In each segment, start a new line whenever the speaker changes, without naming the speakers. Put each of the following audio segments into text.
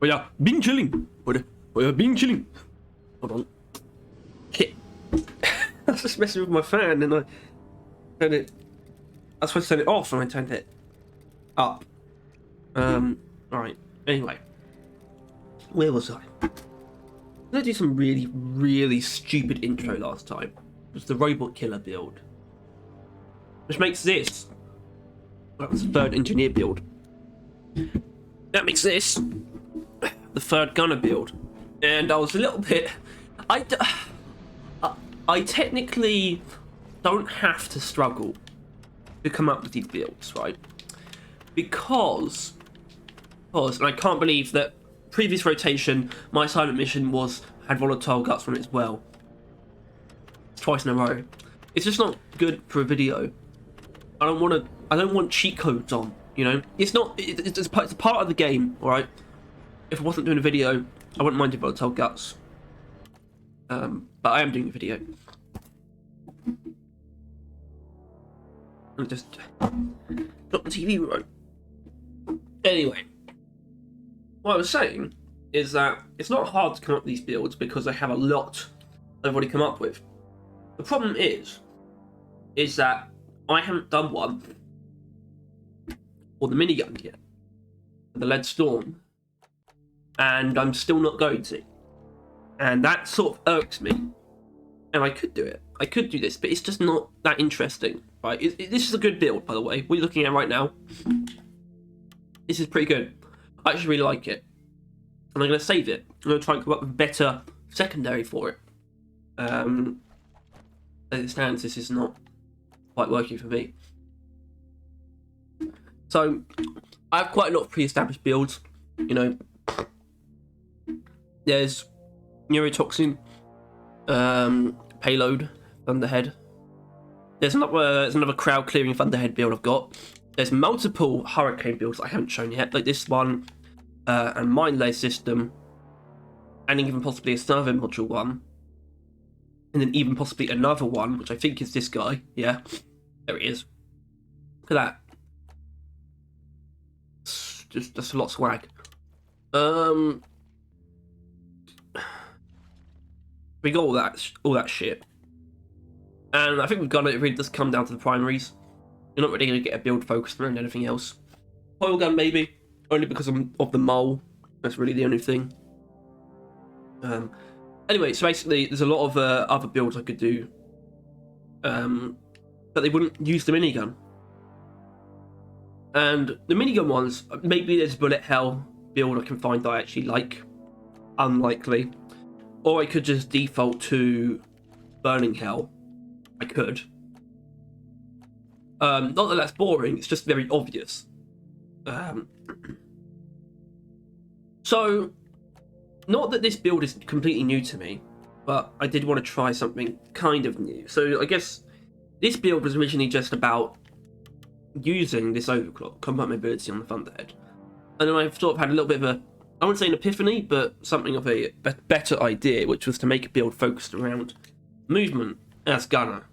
Oh yeah, been chilling. Oh yeah, been chilling. Hold on. Hit. I was just messing with my fan and I turned it. I was supposed to turn it off and I turned it up. Alright. Anyway. Where was I? I did some really stupid intro last time. It was the robot killer build. Which makes this. That was the third engineer build. That makes this the third gunner build. And I was a little bit. I technically don't have to struggle to come up with these builds, right? Because, and I can't believe that previous rotation, my assignment mission had volatile guts on it as well. Twice in a row. It's just not good for a video. I don't want cheat codes on, you know? It's a part of the game, alright? If I wasn't doing a video, I wouldn't mind doing volatile guts. But I am doing a video. I'll just drop the TV remote. Anyway, what I was saying is that it's not hard to come up with these builds because I have a lot I've already come up with. The problem is that I haven't done one for the minigun yet, for the Lead Storm, and I'm still not going to. And that sort of irks me. And I could do it. I could do this, but it's just not that interesting, right? This is a good build, by the way. What are you looking at right now? This is pretty good. I actually really like it. And I'm going to save it. I'm going to try and come up with a better secondary for it. As it stands, this is not quite working for me. So, I have quite a lot of pre-established builds. You know, there's neurotoxin, payload, Thunderhead. There's another crowd clearing Thunderhead build I've got. There's multiple Hurricane builds I haven't shown yet, like this one, and Mine Layer System, and even possibly a Survey Module one, and then even possibly another one, which I think is this guy. Yeah, there he is. Look at that. Just a lot of swag. We got all that shit, and I think we've got it. It really does come down to the primaries. You're not really going to get a build focused around anything else. Coil gun maybe, only because of the mole. That's really the only thing. Anyway, so basically, there's a lot of other builds I could do, but they wouldn't use the minigun. And the minigun ones, maybe there's a bullet hell build I can find that I actually like. Unlikely. Or I could just default to burning hell. I could. Not that that's boring, it's just very obvious. So, not that this build is completely new to me, but I did want to try something kind of new. So I guess this build was originally just about using this overclock, combat mobility on the Thunderhead. And then I've sort of had a little bit of a, I wouldn't say an epiphany, but something of a better idea, which was to make a build focused around movement as gunner.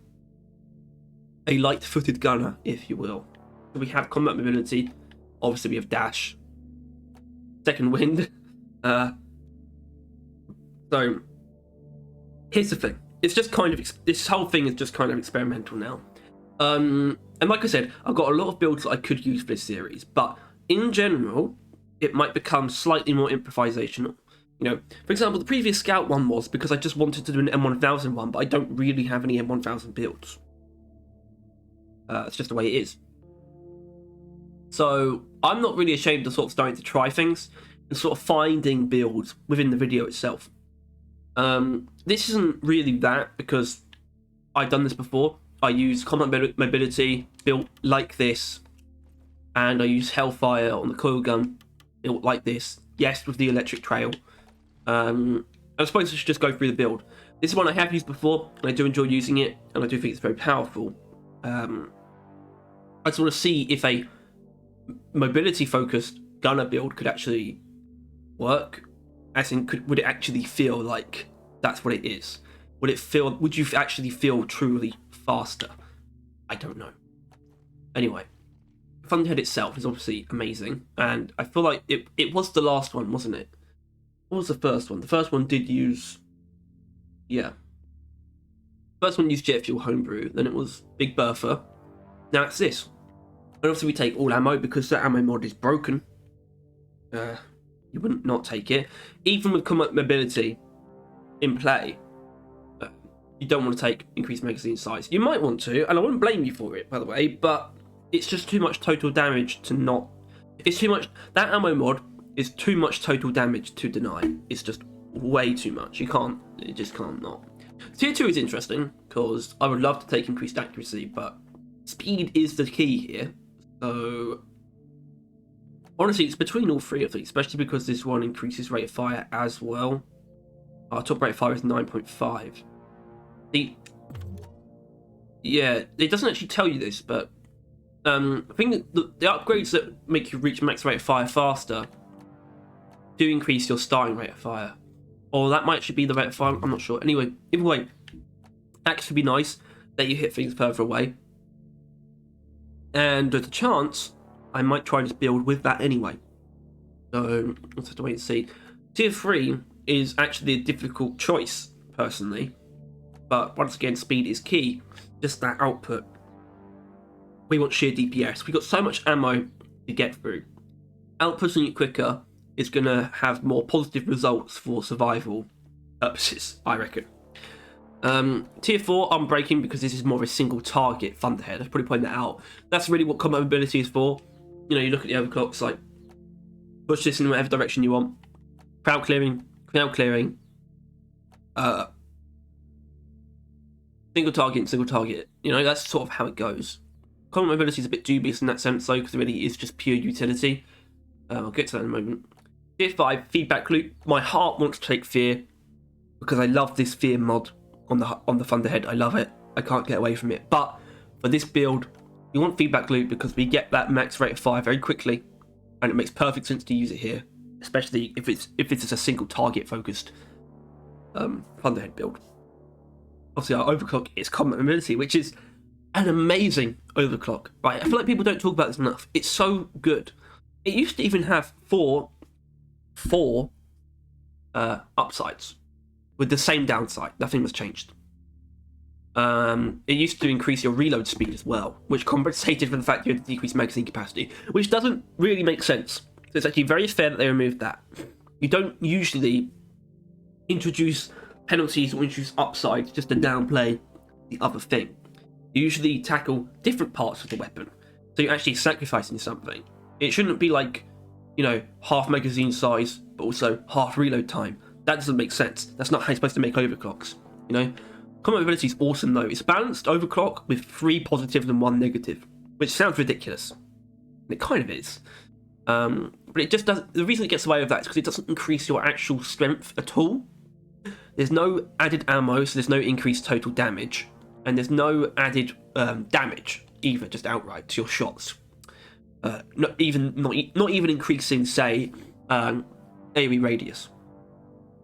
A light-footed gunner, if you will. So we have combat mobility, obviously we have dash, second wind. So, here's the thing. It's just kind of, this whole thing is just kind of experimental now. And like I said, I've got a lot of builds that I could use for this series, but in general, it might become slightly more improvisational. You know, for example, the previous Scout one was because I just wanted to do an M1000 one, but I don't really have any M1000 builds. It's just the way it is. So, I'm not really ashamed of sort of starting to try things and sort of finding builds within the video itself. This isn't really that because I've done this before. I use combat mobility built like this, and I use Hellfire on the coil gun built like this. Yes, with the electric trail. I suppose I should just go through the build. This is one I have used before, and I do enjoy using it, and I do think it's very powerful. I just want to see if a mobility-focused gunner build could actually work. As in, would it actually feel like that's what it is? Would you actually feel truly faster? I don't know. Anyway, Thunderhead itself is obviously amazing, and I feel like it was the last one, wasn't it? What was the first one? The first one did use... Yeah. First one used jet fuel homebrew, then it was Big Bertha. Now it's this. And obviously we take all ammo because the ammo mod is broken. You wouldn't not take it. Even with combat mobility in play, you don't want to take increased magazine size. You might want to, and I wouldn't blame you for it, by the way, but it's just too much total damage to not... It's too much... That ammo mod is too much total damage to deny. It's just way too much. You just can't not. Tier 2 is interesting, because I would love to take increased accuracy, but speed is the key here. So, honestly, it's between all three of these, especially because this one increases rate of fire as well. Our top rate of fire is 9.5. Yeah, it doesn't actually tell you this, but I think that the upgrades that make you reach max rate of fire faster do increase your starting rate of fire. Or that might actually be the rate of fire, I'm not sure. Anyway, either way, axe would be nice, let you hit things further away. And there's a chance I might try this build with that anyway. So, let's have to wait and see. Tier 3 is actually a difficult choice, personally. But once again, speed is key. Just that output. We want sheer DPS. We've got so much ammo to get through. Outputting it quicker is going to have more positive results for survival purposes, I reckon. Tier 4, Unbreaking, because this is more of a single target Thunderhead. I've probably pointed that out. That's really what combat mobility is for. You know, you look at the overclocks, like, push this in whatever direction you want. Crowd clearing, single target. You know, that's sort of how it goes. Combat mobility is a bit dubious in that sense, though, because it really is just pure utility. I'll get to that in a moment. Tier 5, Feedback Loop. My heart wants to take Fear, because I love this Fear mod on the Thunderhead. I love it. I can't get away from it. But for this build, you want Feedback Loop because we get that max rate of fire very quickly, and it makes perfect sense to use it here, especially if it's a single target focused Thunderhead build. Obviously, our Overclock is combat mobility, which is an amazing overclock. Right, I feel like people don't talk about this enough. It's so good. It used to even have four upsides with the same downside. Nothing was changed. It used to increase your reload speed as well, which compensated for the fact you had to decrease magazine capacity, which doesn't really make sense. So it's actually very fair that they removed that. You don't usually introduce penalties or introduce upsides just to downplay the other thing. You usually tackle different parts of the weapon, so you're actually sacrificing something. It shouldn't be like, you know, half magazine size, but also half reload time. That doesn't make sense. That's not how you're supposed to make overclocks, you know? Combat mobility is awesome though. It's a balanced overclock with 3 positives and 1 negative, which sounds ridiculous. And it kind of is. But it just doesn't. The reason it gets away with that is because it doesn't increase your actual strength at all. There's no added ammo, so there's no increased total damage. And there's no added damage either, just outright to your shots. Not even increasing, say, AoE radius.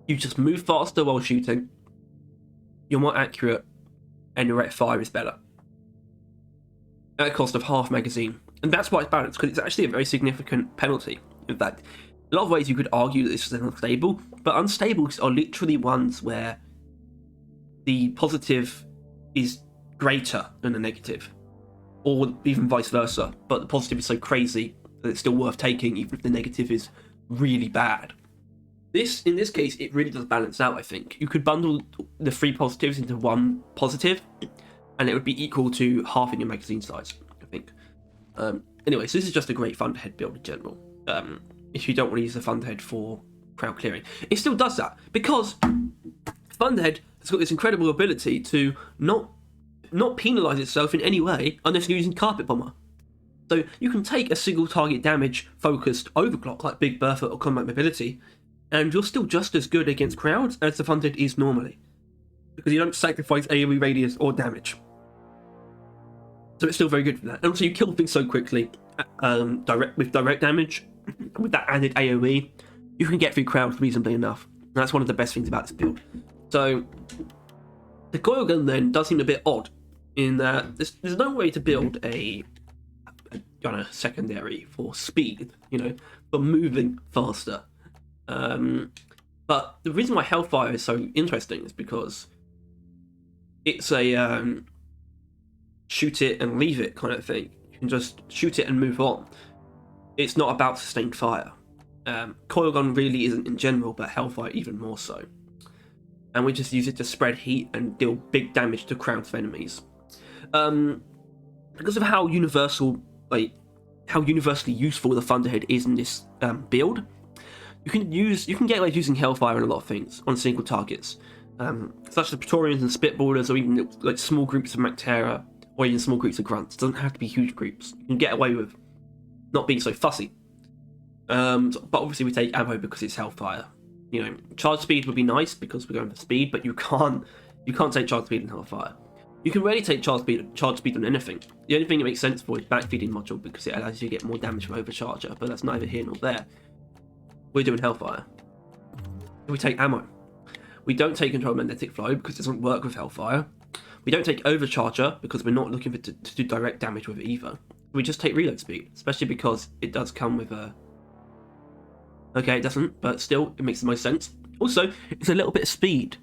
You just move faster while shooting. You're more accurate, and your rate of fire is better. At a cost of half magazine, and that's why it's balanced, because it's actually a very significant penalty. In fact, in a lot of ways you could argue that this is unstable, but unstables are literally ones where the positive is greater than the negative, or even vice versa, but the positive is so crazy that it's still worth taking even if the negative is really bad. In this case, it really does balance out, I think. You could bundle the 3 positives into 1 positive, and it would be equal to half in your magazine size, I think. Anyway, so this is just a great Thunderhead build in general. If you don't want to use the Thunderhead for crowd clearing. It still does that, because Thunderhead has got this incredible ability to not penalise itself in any way unless you're using Carpet Bomber. So you can take a single target damage focused overclock like Big Bertha or Combat Mobility, and you're still just as good against crowds as the Thunderhead is normally, because you don't sacrifice AoE radius or damage. So it's still very good for that. And also you kill things so quickly with direct damage, with that added AoE, you can get through crowds reasonably enough. And that's one of the best things about this build. So the coil gun then does seem a bit odd in that there's no way to build a a kind of secondary for speed, you know, for moving faster. But the reason why Hellfire is so interesting is because it's a shoot it and leave it kind of thing. You can just shoot it and move on. It's not about sustained fire. Coil gun really isn't in general, but Hellfire even more so. And we just use it to spread heat and deal big damage to crowds of enemies. Because of how universally useful the Thunderhead is in this build, you can get away with using Hellfire on a lot of things on single targets, such as Praetorians and Spitballers, or even like small groups of Mactera, or even small groups of Grunts. It doesn't have to be huge groups. You can get away with not being so fussy. But obviously we take ammo because it's Hellfire. You know, charge speed would be nice because we're going for speed, but you can't take charge speed in Hellfire. You can rarely take charge speed on anything. The only thing that makes sense for is backfeeding module because it allows you to get more damage from Overcharger, but that's neither here nor there. We're doing Hellfire. We take ammo. We don't take Control Magnetic Flow because it doesn't work with Hellfire. We don't take Overcharger because we're not looking to do direct damage with it either. We just take reload speed, especially because it does come with a... Okay, it doesn't, but still, it makes the most sense. Also, it's a little bit of speed,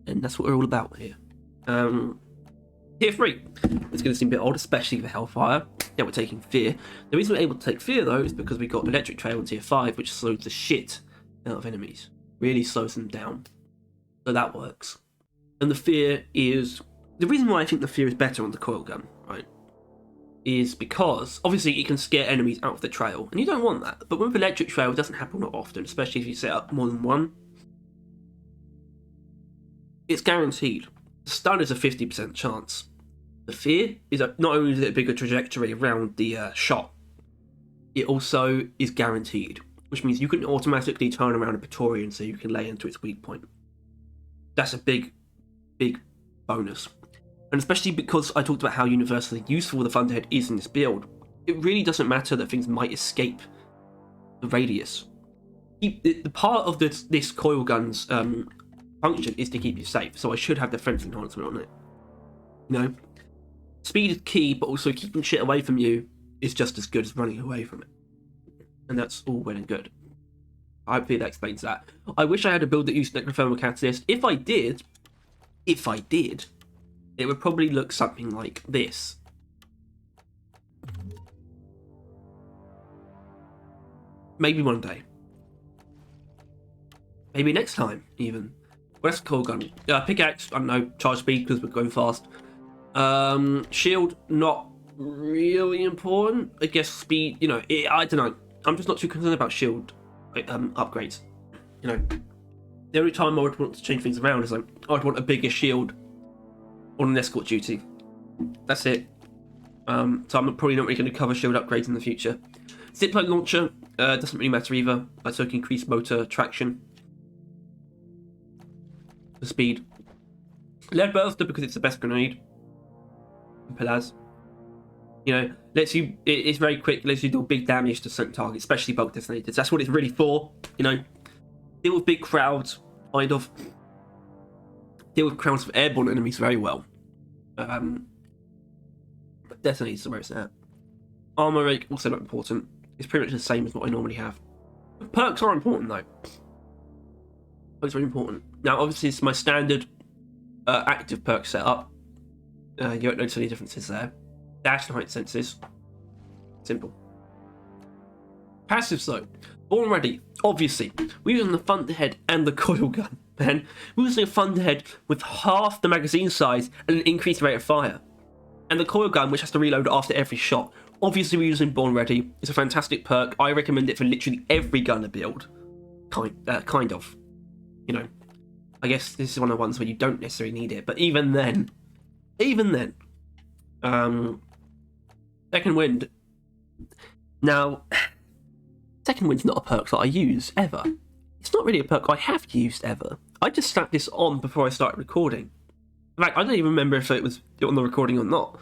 and that's what we're all about here. Tier 3. It's going to seem a bit odd, especially for Hellfire. Yeah, we're taking Fear. The reason we're able to take Fear, though, is because we got Electric Trail in Tier 5, which slows the shit out of enemies. Really slows them down. So that works. And the Fear is... The reason why I think the Fear is better on the coil gun, right, is because, obviously, it can scare enemies out of the trail, and you don't want that. But with Electric Trail, it doesn't happen that often, especially if you set up more than one. It's guaranteed. The stun is a 50% chance. The Fear is not only is it a bigger trajectory around the shot, it also is guaranteed, which means you can automatically turn around a Praetorian so you can lay into its weak point. That's a big bonus. And especially because I talked about how universally useful the Thunderhead is in this build, it really doesn't matter that things might escape the radius. The part of this coil gun's function is to keep you safe, so I should have defense enhancement on it. You know, speed is key, but also keeping shit away from you is just as good as running away from it. And that's all well and good. Hopefully that explains that. I wish I had a build that used Necrothermal Catalyst. If I did, it would probably look something like this. Maybe one day. Maybe next time, even. Well, that's a cool gun. Pickaxe, I don't know, charge speed because we're going fast. Shield, not really important. I guess speed, you know, I don't know. I'm just not too concerned about shield upgrades. You know, the only time I would want to change things around is like, I'd want a bigger shield on an escort duty. That's it. So I'm probably not really going to cover shield upgrades in the future. Zipline launcher doesn't really matter either. I took increased motor traction. The speed. Lead burster because it's the best grenade. Pelaz. You know, it's very quick, lets you do big damage to certain targets, especially bulk detonators. That's what it's really for. You know, deal with big crowds, kind of. Deal with crowds of airborne enemies very well. But detonators are where it's at. Armor rake, also not important. It's pretty much the same as what I normally have. Perks are important though. Perks are important. Now, obviously, it's my standard active perk setup. You don't notice any differences there. Dash and height senses. Simple. Passives though. Born ready. Obviously, we're using the Thunderhead and the coil gun. Man, we're using a Thunderhead with half the magazine size and an increased rate of fire. And the coil gun, which has to reload after every shot. Obviously, we're using Born Ready. It's a fantastic perk. I recommend it for literally every gunner build. Kind of. You know, I guess this is one of the ones where you don't necessarily need it. But even then. Second Wind. Now, Second Wind's not a perk that I use ever. It's not really a perk I have used ever. I just slapped this on before I started recording. In fact, I don't even remember if it was on the recording or not.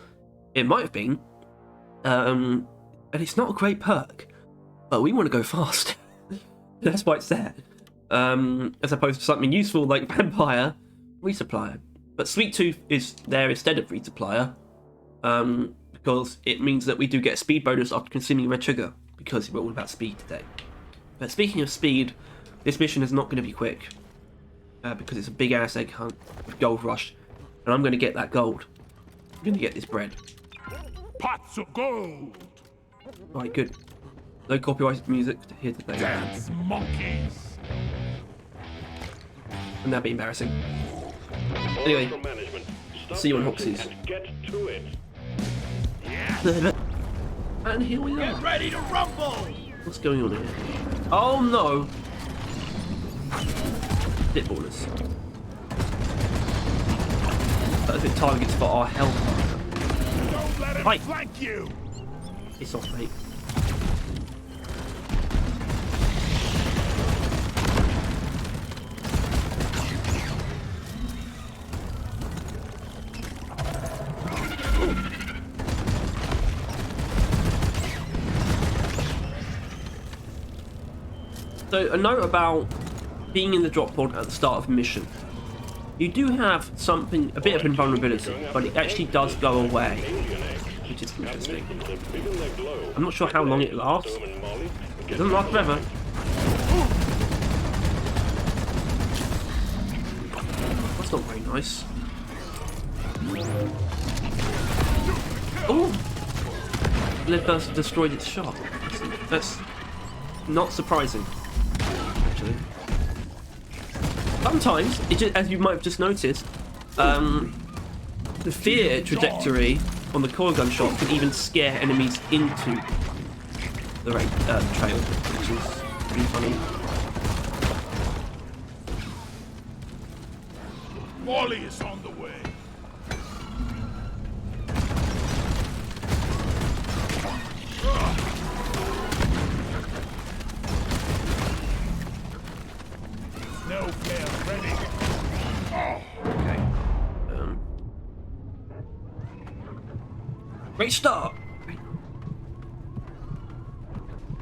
It might have been. And it's not a great perk. But we want to go fast. That's why it's there. As opposed to something useful like Vampire Resupplier. But Sweet Tooth is there instead of Resupplier. because it means that we do get a speed bonus after consuming red sugar, because we're all about speed today. But speaking of speed, this mission is not going to be quick, because it's a big ass egg hunt with gold rush, and I'm going to get that gold. I'm going to get this bread.
Pots of gold.
Right, good. No copyrighted music to hear today.
Dance monkeys.
Wouldn't that be embarrassing? Anyway, see you on Hoxie's.
Get to it.
Yeah.
And here we are.
Get ready to rumble.
What's going on here? Oh no! Hit ballers. Perfect targets for our health.
Don't let him
Fight.
flank you.
It's off, mate. So a note about being in the drop pod at the start of a mission. You do have something, a bit of invulnerability, but it actually does go away, which is interesting. I'm not sure how long it lasts. It doesn't last forever. That's not very nice. Oh! Lead burst destroyed its shot. That's not surprising. Actually, sometimes it just, as you might have just noticed, the fear trajectory on the coil gun shot can even scare enemies into the trail, which is really funny.
Molly is on the way. No fail ready.
Okay. Great start.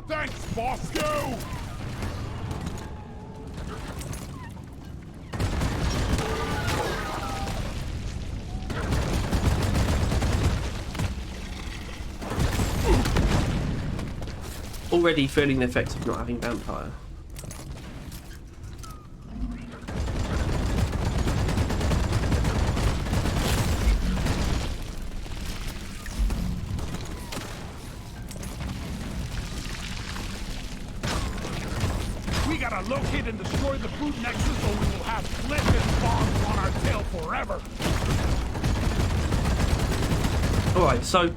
Thanks, Bosco.
Already feeling the effects of not having vampire.
We gotta locate and destroy the food nexus, or we will have Flint and bombs on our tail forever.
Alright, so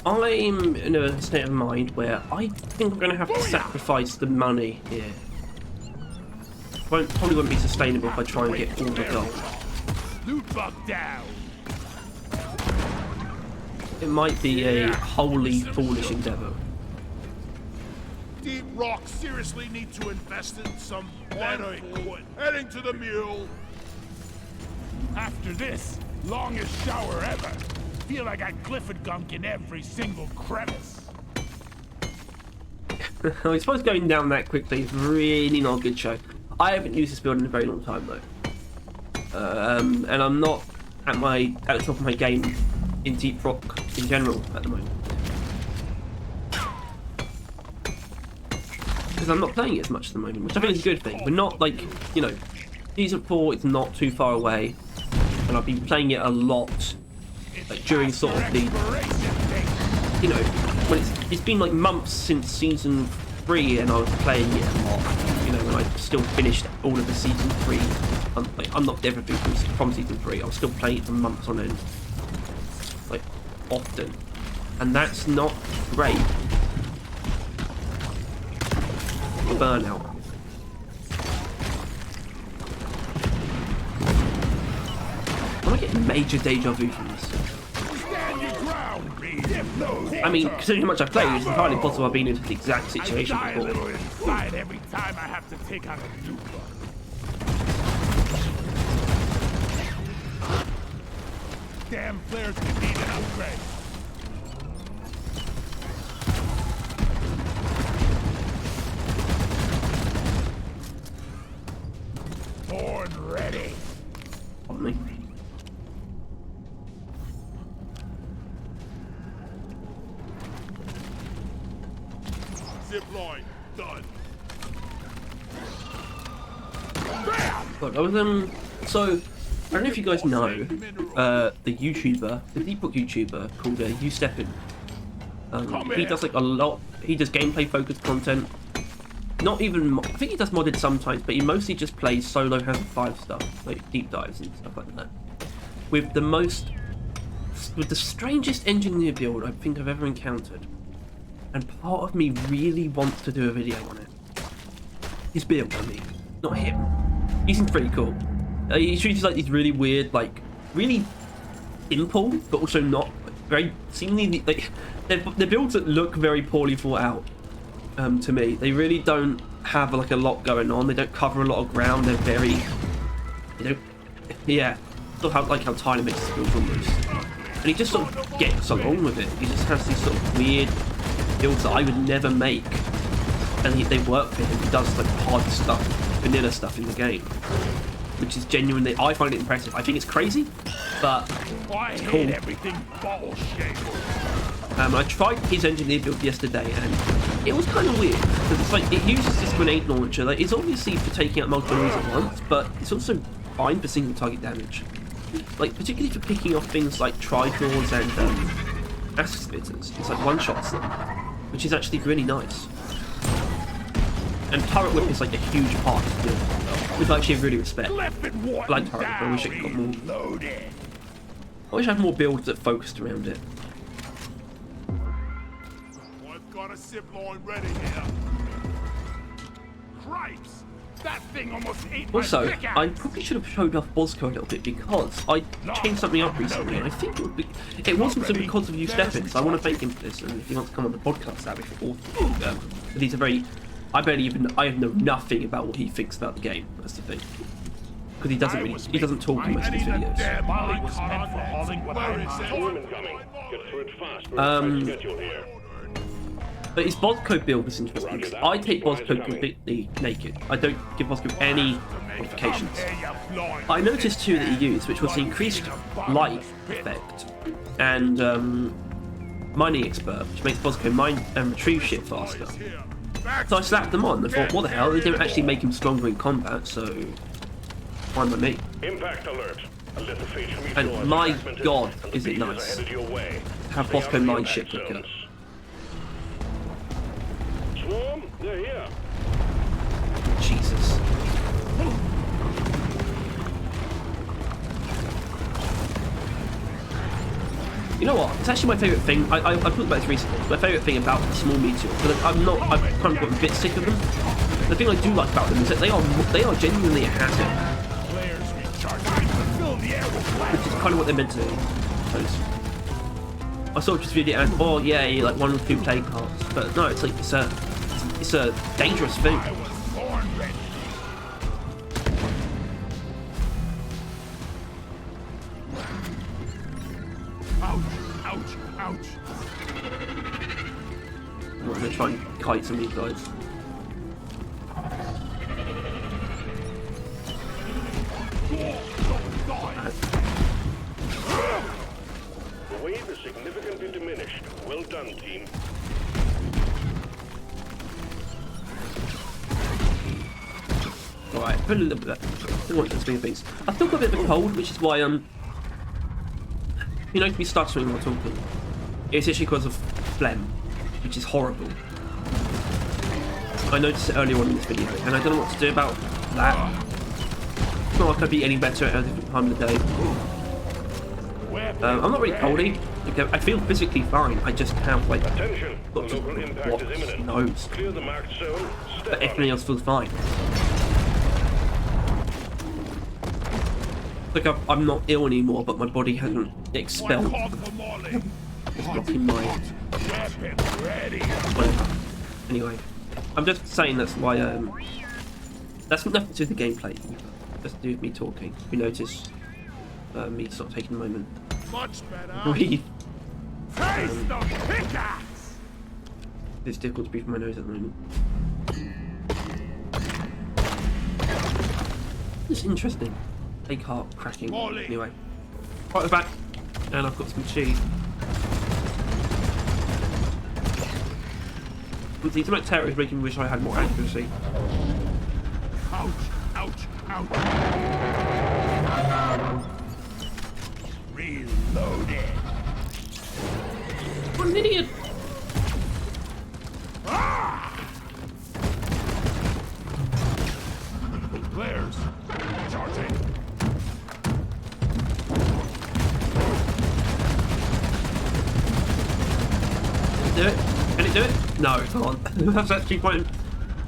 I'm in a state of mind where I think I'm going to have to sacrifice the money here. Probably won't be sustainable if I try and get all the gold.
Loot bug down.
It might be a wholly foolish endeavour.
Deep Rock seriously need to invest in some better equipment. Heading to the mule. After this, longest shower ever. Feel like I Clifford gunk in every single crevice.
I suppose going down that quickly is really not a good show. I haven't used this build in a very long time though, and I'm not at the top of my game in Deep Rock in general at the moment, because I'm not playing it as much at the moment, which I think is a good thing. We're not like, you know, Season 4 is not too far away, and I've been playing it a lot. Like during sort of the, you know, when it's been like months since Season 3 and I was playing it a lot, you know, when I still finished all of the Season 3, I'm not everything from Season 3, I was still playing it for months on end, like, often, and that's not great. Burnout. I'm getting major deja vu from this. I mean, considering how much I've played, it's entirely possible I've been into the exact situation before.
Inside every time I have to take out a new bug. Damn flares could need an upgrade. Born ready.
On me.
zip line. Done.
God, I was so I don't know if you guys know the YouTuber, the deep book YouTuber called You Steppin. He does like a lot. He does gameplay focused content. Not even, I think he does modded sometimes, but he mostly just plays solo Hazard 5 stuff, like deep dives and stuff like that. With the strangest engineer build I think I've ever encountered. And part of me really wants to do a video on it. His build, I mean, not him. He seems pretty cool. He chooses like these really weird, like, really simple, but also not very, seemingly, like, they're builds that look very poorly thought out. To me, they really don't have like a lot going on. They don't cover a lot of ground. They're very, yeah, sort of like how Tyler makes his builds almost. And he just sort of gets along with it. He just has these sort of weird builds that I would never make, and they work for him. He does like hard stuff, vanilla stuff in the game, which is genuinely, I find it impressive. I think it's crazy, but it's cool.
I hate everything bullshit.
I tried his engineer build yesterday, and it was kind of weird because it's like it uses this grenade launcher. Like, it's obviously for taking out multiple enemies at once, but it's also fine for single target damage. Like, particularly for picking off things like Tridraws and acid splitters. It's like one shots them, which is actually really nice. And turret whip is like a huge part of the build, which I actually really respect. I like turret whip, I wish it got more. I wish I had more builds that focused around it.
Got a zip line ready here. Cripes! That thing almost ate my
Also,
pickaxe.
I probably should have showed off Bosco a little bit because I changed something up recently, and I think it wasn't because of you stepping. So I want to thank him for this, and if he wants to come on the podcast, that'd be awesome. But he's a very, I know nothing about what he thinks about the game. That's the thing, because he doesn't talk in most of his videos. But his Bosco build is interesting because I take Bosco completely naked. I don't give Bosco any modifications. I noticed two that he used, which was the increased light effect and mining expert, which makes Bosco mine and retrieve shit faster. So I slapped them on. I thought, what the hell? They don't actually make him stronger in combat, so fine by me.
Impact alert.
And my god, is it nice to have Bosco mine shit quicker.
Swarm, they're here.
Jesus. You know what? It's actually my favourite thing. I talked about this recently. My favourite thing about the small meteors, but I've kind of got a bit sick of them. The thing I do like about them is that they are genuinely a hazard. Which is kind of what they're meant to be. I sort of just viewed it as, oh yeah, like 1 or 2 play cards, but no, it's like it's a dangerous thing.
Ouch, ouch.
I'm going to try and kite some of these guys.
The wave is significantly diminished. Well done, team.
Alright, put a little bit of that. I don't want to swing things. I've still got a bit of a cold, which is why you know, to be stuttering while talking. It's actually because of phlegm, which is horrible. I noticed it earlier on in this video, and I don't know what to do about that. It's not like I'd be any better at a different time of the day. I'm not really coldy. I feel physically fine. I just have like lots of nose. But everything else feels fine. Like I'm not ill anymore, but my body hasn't expelled. It's blocking my. Whatever. Anyway, I'm just saying that's why. That's nothing to do with the gameplay. Just to do with me talking. You notice me sort of taking a moment.
Much better.
Breathe.
Face the pickaxe.
It's difficult to breathe from my nose at the moment. It's interesting. Egg heart cracking.
Molly.
Anyway, right at the back, and I've got some cheese. The automatic terror is making me wish I had more accuracy.
Ouch, ouch, ouch. Reloaded.
What an idiot!
Flares. Charging.
Do it? Can it do it? No, it can't. That's actually quite...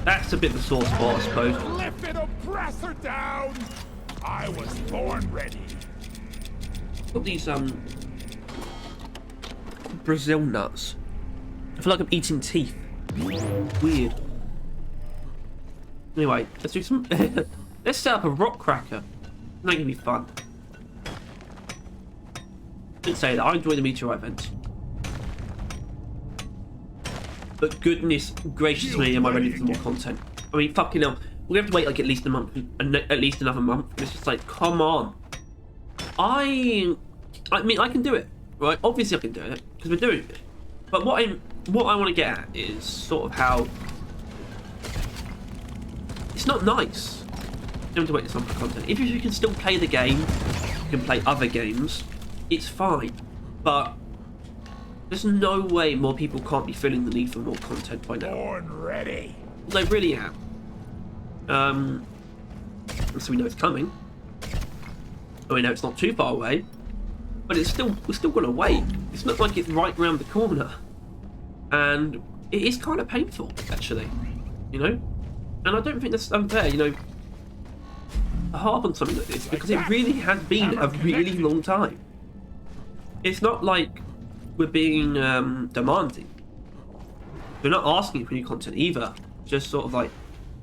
That's a bit of a sore spot, I suppose.
Lifted oppressor down. I was born ready.
Got these, Brazil nuts. I feel like I'm eating teeth. Weird. Anyway, let's do some... let's set up a rock cracker. That can be fun. Didn't say that. I enjoy the meteorite vents. But goodness gracious me, am I ready for more content? I mean, fucking hell. We have to wait like at least a month, at least another month. It's just like, come on. I mean, I can do it, right? Obviously, I can do it because we're doing it. But what I want to get at is sort of how it's not nice. You have to wait for some content. If you can still play the game, you can play other games. It's fine, but there's no way more people can't be feeling the need for more content by now.
Born ready.
They really am. So we know it's coming. I mean, no, it's not too far away, but we're still gonna wait. It's not like it's right around the corner, and it is kind of painful, actually. You know, and I don't think that's unfair. You know, to harp on something like this because it really has been a really long time. It's not like we're being demanding. We're not asking for new content either. Just sort of like,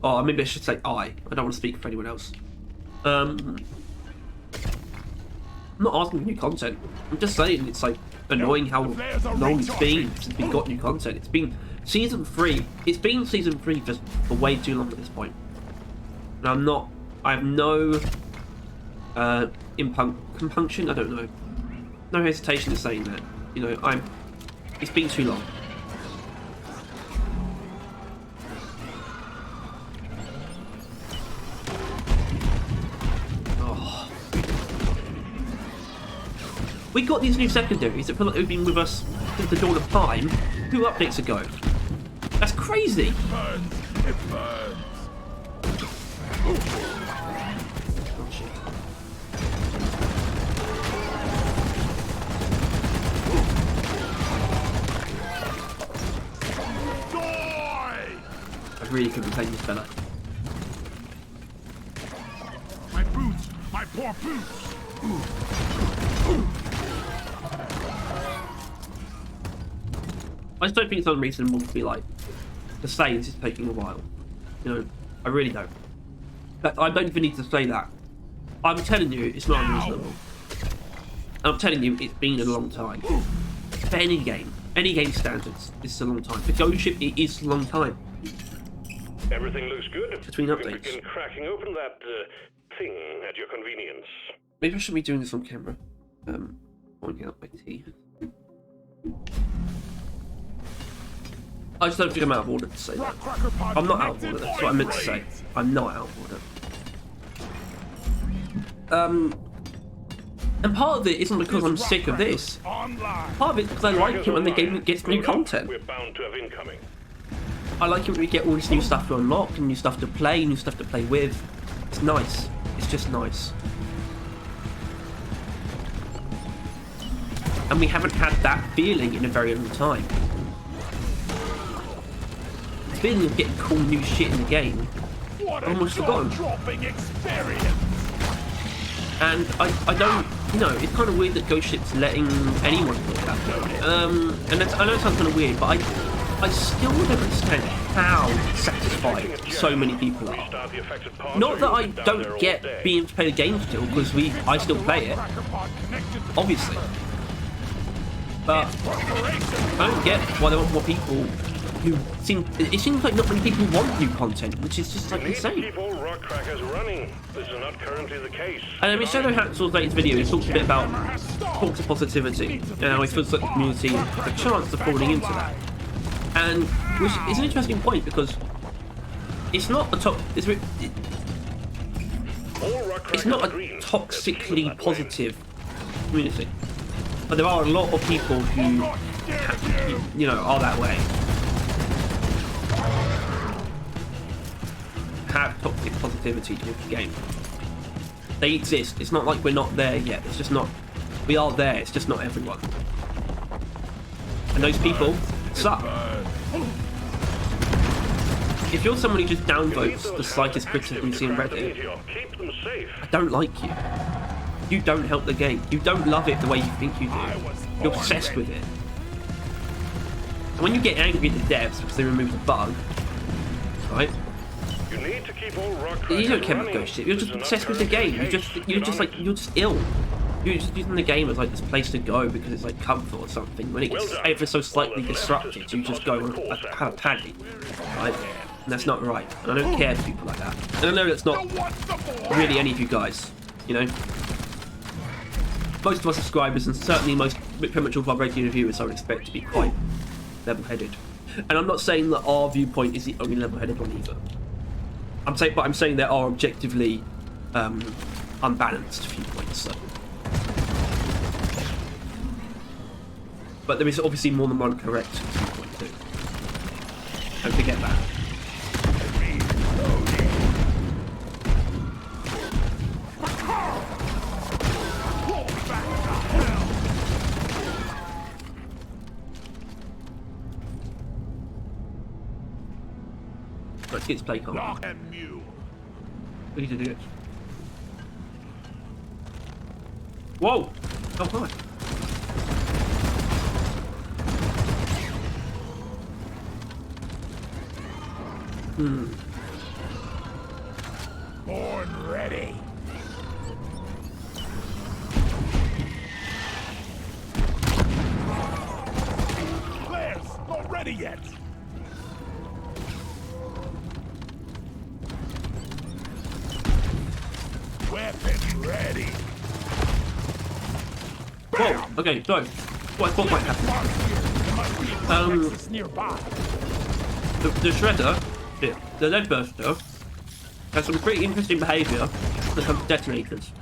oh, maybe I should say I don't want to speak for anyone else. I'm not asking for new content. I'm just saying it's like annoying how long it's been since we got new content. It's been season 3. It's been season 3 just for way too long at this point. And I have no compunction. I don't know. No hesitation in saying that. You know, it's been too long. Oh. We got these new secondaries that feel like they've been with us since the dawn of time 2 updates ago. That's crazy.
It burns. It burns.
Oh, shit. I really couldn't play this fella.
My boots. My poor boots.
I just don't think it's unreasonable to be like, to say this is taking a while. You know, I really don't. But I don't even need to say that. I'm telling you, it's not unreasonable. I'm telling you, it's been a long time. For any game standards, it's a long time. For Ghost Ship, it is a long time.
Everything looks good.
Between
You can
updates.
begin cracking open that thing at your convenience.
Maybe I should be doing this on camera. Pointing out my teeth. I just don't think I'm out of order to say that. I'm not out of order, that's what I meant to say. I'm not out of order. And part of it isn't because I'm sick of this. Part of it is because I like it when the game gets new content.
We're bound to have incoming.
I like it when we get all this new stuff to unlock, and new stuff to play with. It's nice. It's just nice. And we haven't had that feeling in a very long time. The feeling of getting cool new shit in the game, almost forgotten. And I don't, you know, it's kind of weird that Ghost Ship's letting anyone do that. And I know it sounds kind of weird, but I still don't understand how satisfied so many people are. Not that I don't get being able to play the game still, because I still play it, obviously. But I don't get why they want more people who it seems like not many people want new content, which is just like insane.
Keep all rock crackers running. This is not currently the case.
And I mean, Shadow Hacksaws latest video, he talks a bit about toxic positivity, and how he feels like the community has a chance of falling into that. And Which is an interesting point because it's not a it's not a toxically positive community, but there are a lot of people who, you know, are that way. Have toxic positivity towards the game. They exist. It's not like we're not there yet. It's just not. We are there. It's just not everyone. And those people suck. If you're someone who just downvotes the slightest criticism you see on Reddit, I don't like you. You don't help the game. You don't love it the way you think you do. You're obsessed with it. And when you get angry at the devs because they removed a bug, right? You don't care about ghost shit. You're just obsessed with the game. You're just ill. You're just using the game as like this place to go because it's like comfort or something. When it gets ever so slightly disrupted, you just go and have a panic, right? And that's not right. And I don't care for people like that. And I know that's not really any of you guys, you know. Most of our subscribers and certainly pretty much all of our regular viewers I would expect to be quite level-headed. And I'm not saying that our viewpoint is the only level-headed one either. I'm saying there are objectively unbalanced viewpoints. So. But there is obviously more than one correct viewpoint too. Don't forget that. Let's get to play card. We need to do it. Whoa! Oh, hi.
Born ready. Players, not ready yet. Weapon ready.
Whoa! Okay, so what might happen? The shredder, the lead burster, has some pretty interesting behaviour when it comes to detonators.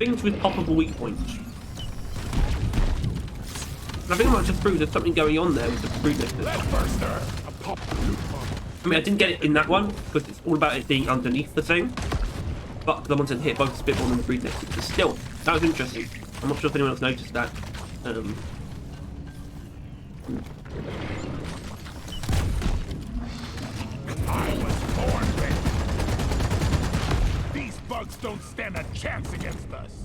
Things with poppable weak points. And I think I might just prove there's something going on there with the brood nectars. I mean, I didn't get it in that one because it's all about it being underneath the thing. But the ones in here both a bit more than the brood nectars. But still, that was interesting. I'm not sure if anyone else noticed that.
I was born ready. These bugs don't stand a chance against us.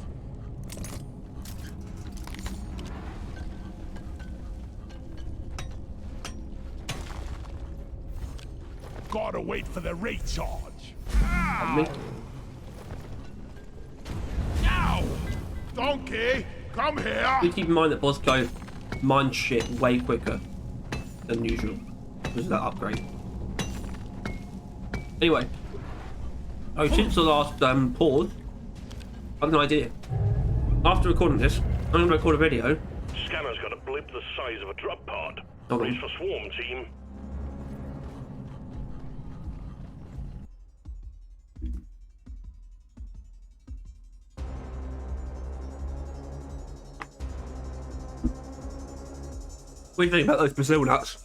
Gotta wait for the rate charge. Ow! Ow! Donkey, come here!
Please keep in mind that Bosco mines shit way quicker than usual because of that upgrade. Anyway, since the last pause, I have an idea. After recording this, I'm going to record a video.
Scanner's got a blip the size of a drop pod.
Okay.
Brace for swarm, team.
What do you think about those Brazil nuts?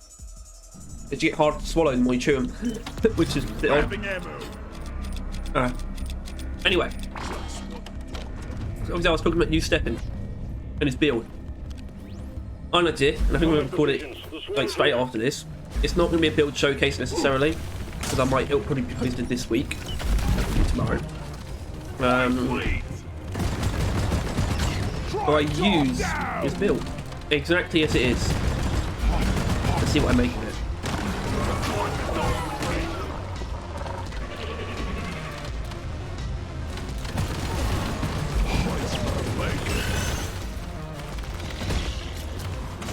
Did you get hard to swallow them when you chew them? Which is a bit odd. Anyway. So obviously I was talking about New Steppin and his build. I liked it, and I think we're going to record it like straight after this. It's not going to be a build showcase necessarily, because it'll probably be posted this week, tomorrow. Or I use this build exactly as it is. Let's see what I make of it.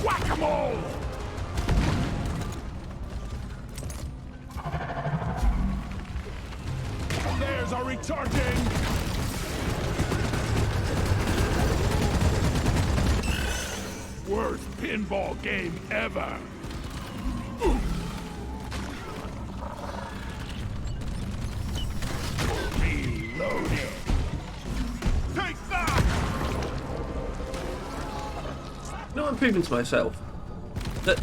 Whack-a-mole! Flares are recharging! Worst pinball game ever! Reloading. Take that!
No, I'm proving to myself that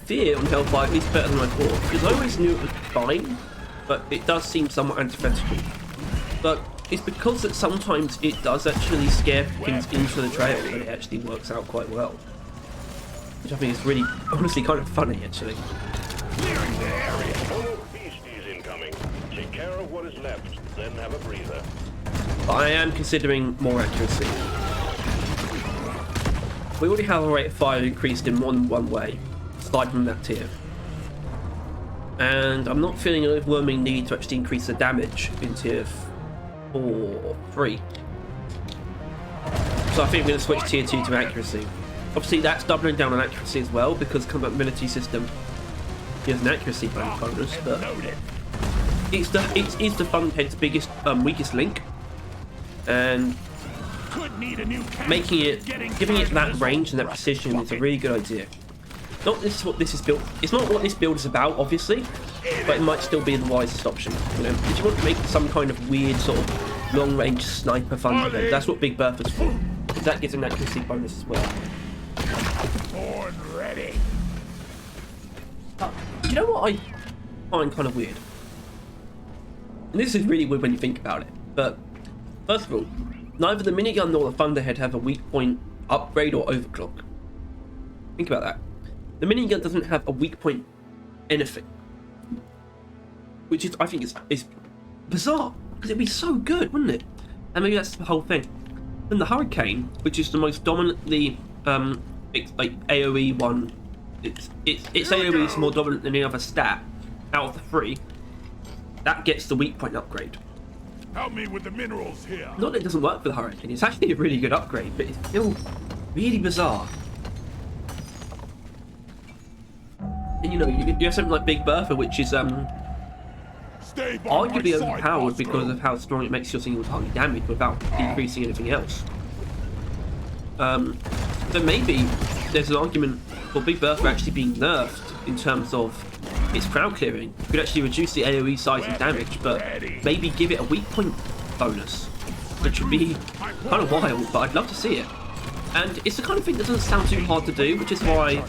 fear on Hellfire is better than I thought, because I always knew it was fine, but it does seem somewhat antithetical. But it's because that sometimes it does actually scare things into the trail that it actually works out quite well. Which I think is really, honestly, kind of funny, actually.
Clearing the area.
More beasties incoming. Take care of what is left, then have a breather.
But I am considering more accuracy. We already have our rate of fire increased in more than one way, aside from that tier. And I'm not feeling an overwhelming need to actually increase the damage in tier 4 or 3. So I think we're going to switch tier 2 to accuracy. Obviously that's doubling down on accuracy as well, because combat mobility system gives an accuracy bonus, but it's the Thunderhead's biggest weakest link, and
Could need a new
giving it that range and that precision is a really good idea. Not this is what this is built. It's not what this build is about, obviously, but it might still be the wisest option. You know, if you want to make some kind of weird sort of long-range sniper Thunderhead, that's what Big Bertha's for. That gives an accuracy bonus as well.
Born ready.
You know what I find kind of weird? And this is really weird when you think about it, but first of all, neither the minigun nor the Thunderhead have a weak point upgrade or overclock. Think about that. The minigun doesn't have a weak point anything, which is, I think, is bizarre, because it'd be so good, wouldn't it? And maybe that's the whole thing. Then the Hurricane, which is the most dominantly like AoE one, its AoE is more dominant than any other stat out of the 3. That gets the weak point upgrade.
Help me with the minerals here.
Not that it doesn't work for the Hurricane, it's actually a really good upgrade, but it's still really bizarre. And you know, you have something like Big Bertha, which is
Stay by
arguably
my side,
overpowered because
Astro.
of how strong it makes your single target damage without decreasing anything else. So maybe there's an argument for Big Bertha actually being nerfed in terms of its crowd clearing. You could actually reduce the AoE size and damage, but maybe give it a weak point bonus, which would be kind of wild, but I'd love to see it. And it's the kind of thing that doesn't sound too hard to do, which is why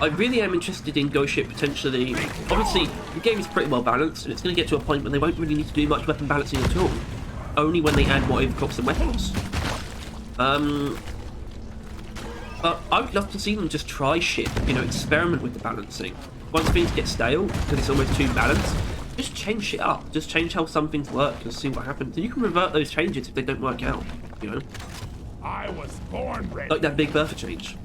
I really am interested in Ghost Ship potentially. Obviously, the game is pretty well balanced, and it's going to get to a point when they won't really need to do much weapon balancing at all. Only when they add more overclocks and weapons. But I would love to see them just try shit, you know, experiment with the balancing. Once things get stale, because it's almost too balanced, just change shit up. Just change how some things work and see what happens. And you can revert those changes if they don't work out, you know?
I was born ready.
Like that Big Bertha change.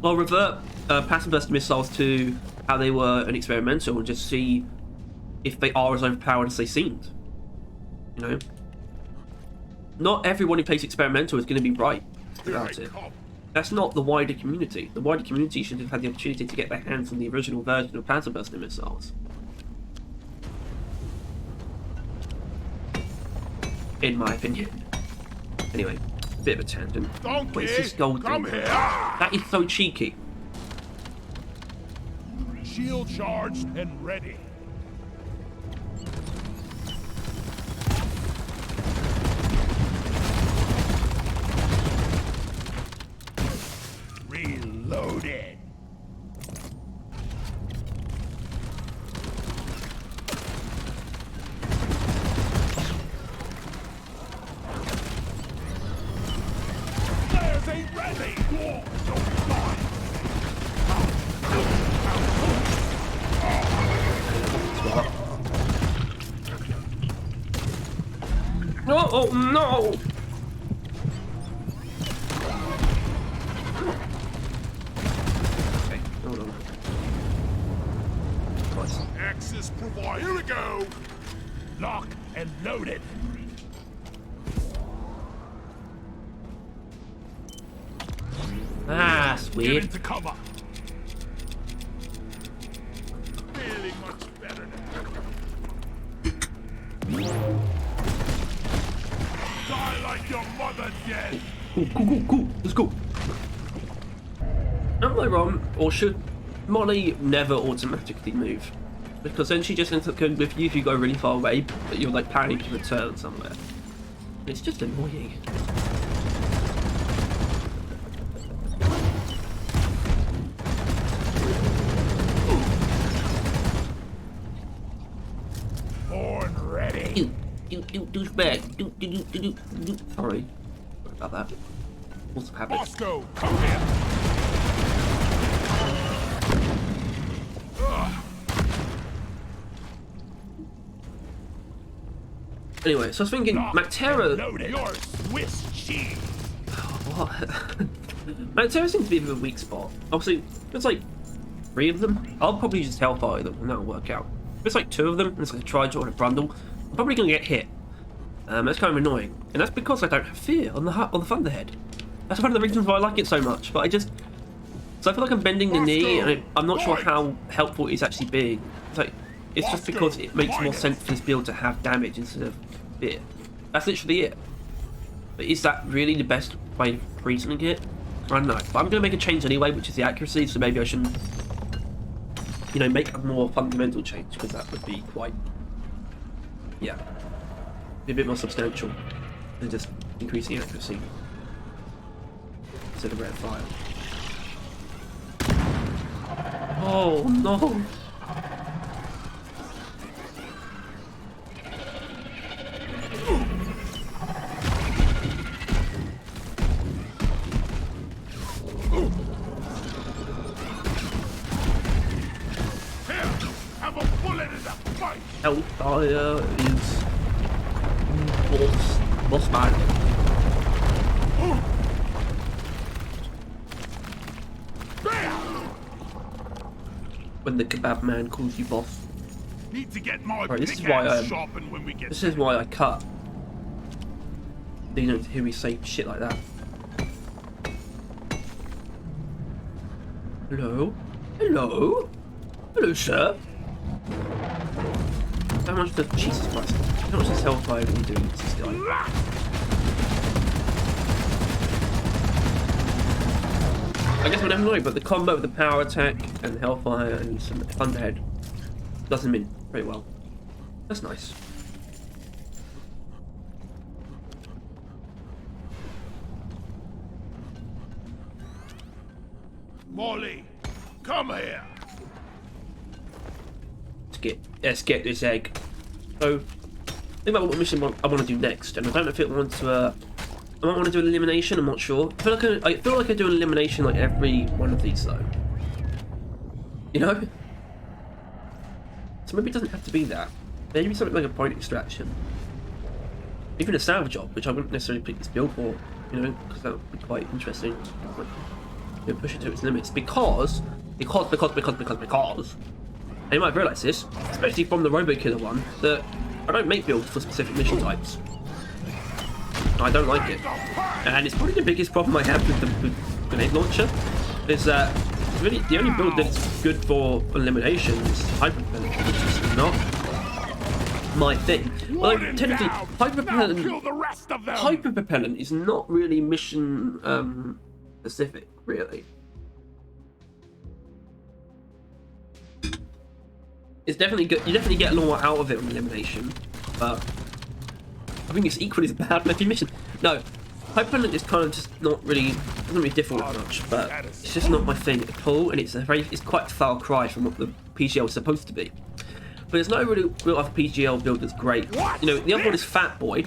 Well, revert passive burst missiles to how they were an experimental and just see if they are as overpowered as they seemed. You know? Not everyone who plays experimental is going to be right about it. That's not the wider community. The wider community should have had the opportunity to get their hands on the original version of Plasma Bursting missiles. In my opinion. Anyway, bit of a tangent. What is this gold
come
thing?
here.
That is so cheeky.
Shield charged and ready. Reloaded. Flares ain't ready. War, don't die.
No, oh no! Okay, hold on. Nice.
Access provided. Here we go. Lock and loaded.
Ah, that's
Get
weird.
into cover. Feeling much better now. Die like your mother did.
Cool, let's go. Am I wrong, or should Molly never automatically move, because then she just ends up going with you if you go really far away, but you're like planning to return somewhere. It's just annoying.
Born ready.
Douchebag. Sorry about that. What's happening?
Moscow, come here.
Anyway, so I was thinking, Mactera.
Your Swiss cheese.
What? Mactera seems to be a bit of a weak spot. Obviously, there's like 3 of them. I'll probably just hellfire them, and that'll work out. If it's like 2 of them, and it's like a Trident or a Brundle, I'm probably gonna get hit. That's kind of annoying, and that's because I don't have fear on the Thunderhead. That's one of the reasons why I like it so much. But so I feel like I'm bending the knee, and I'm not sure how helpful it's actually being. It's just because it makes more sense for this build to have damage instead of fear. That's literally it. But is that really the best way of reasoning it? I don't know. But I'm going to make a change anyway, which is the accuracy, so maybe I shouldn't, make a more fundamental change, because that would be quite, be a bit more substantial than just increasing accuracy instead of red fire. Oh no! Hellfire is boss man. When the kebab man calls you boss.
Need to get my
Right, this is why
sharpened when we get
this is why I cut. You don't hear me say shit like that. Hello? Hello? Hello, sir? How much does Jesus Christ? How much does Hellfire really do to this guy? I guess we're never annoyed, but the combo of the power attack and Hellfire and some Thunderhead does him in pretty well. That's nice.
Molly, come here.
Let's get this egg. So, think about what mission I want to do next, and I don't know if it wants to. I might want to do an elimination. I'm not sure. I feel like I do an elimination like every one of these though. You know. So maybe it doesn't have to be that. Maybe something like a point extraction. Even a salvage job, which I wouldn't necessarily pick this build for, because that would be quite interesting. Push it to its limits because. And you might have realised this, especially from the Robo Killer one, that I don't make builds for specific mission types. I don't like it. And it's probably the biggest problem I have with the grenade launcher, is that really the only build that's good for elimination is hyper propellant, which is not my thing. Although technically hyper propellant is not really mission specific, really. It's definitely good. You definitely get a lot out of it on elimination, but I think it's equally as bad on every mission. No, hyperpropellant is kind of just not really, doesn't really differ that much, but it's just not my thing at all, and it's quite a far cry from what the PGL is supposed to be. But there's no real other PGL build that's great. The other one is Fat Boy,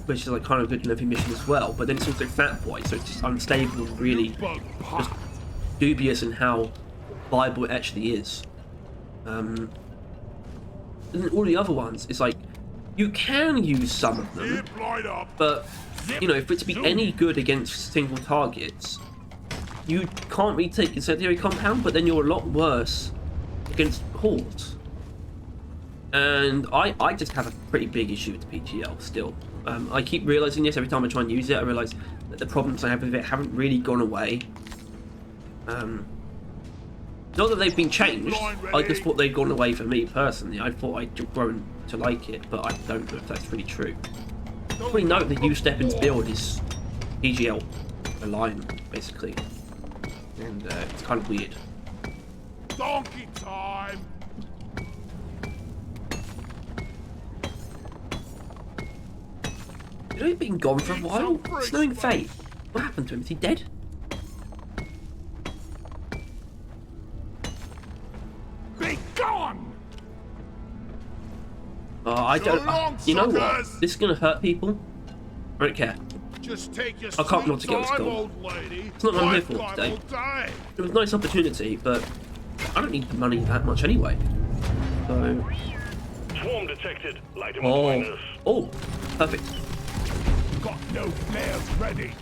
which is like kind of good in every mission as well, but then it's also Fat Boy, so it's just unstable and really just dubious in how viable it actually is. And then all the other ones, it's like you can use some of them, but for it to be any good against single targets, you can't really take incendiary compound, but then you're a lot worse against hordes. And I just have a pretty big issue with the PGL still. I keep realizing this every time I try and use it. I realize that the problems I have with it haven't really gone away. Not that they've been changed, I just thought they'd gone away for me personally. I thought I'd grown to like it, but I don't know if that's really true. Probably note that U-Steppin's build is PGL reliant, basically. And it's kind of weird.
donkey time.
You know, he's been gone for a while. Snowing Fate. What happened to him? Is he dead?
Be gone!
Oh, I don't.
long,
You know what?
suckers.
This is gonna hurt people. I don't care.
Just take your
I can't
sweet
not to get this
time,
goal.
old lady.
It's not what I'm here for
Lifetime
today.
will die.
It was a nice opportunity, but I don't need the money that much anyway. So.
Swarm detected. Light him
Oh.
up, miners.
Oh. Perfect.
Got no flares ready.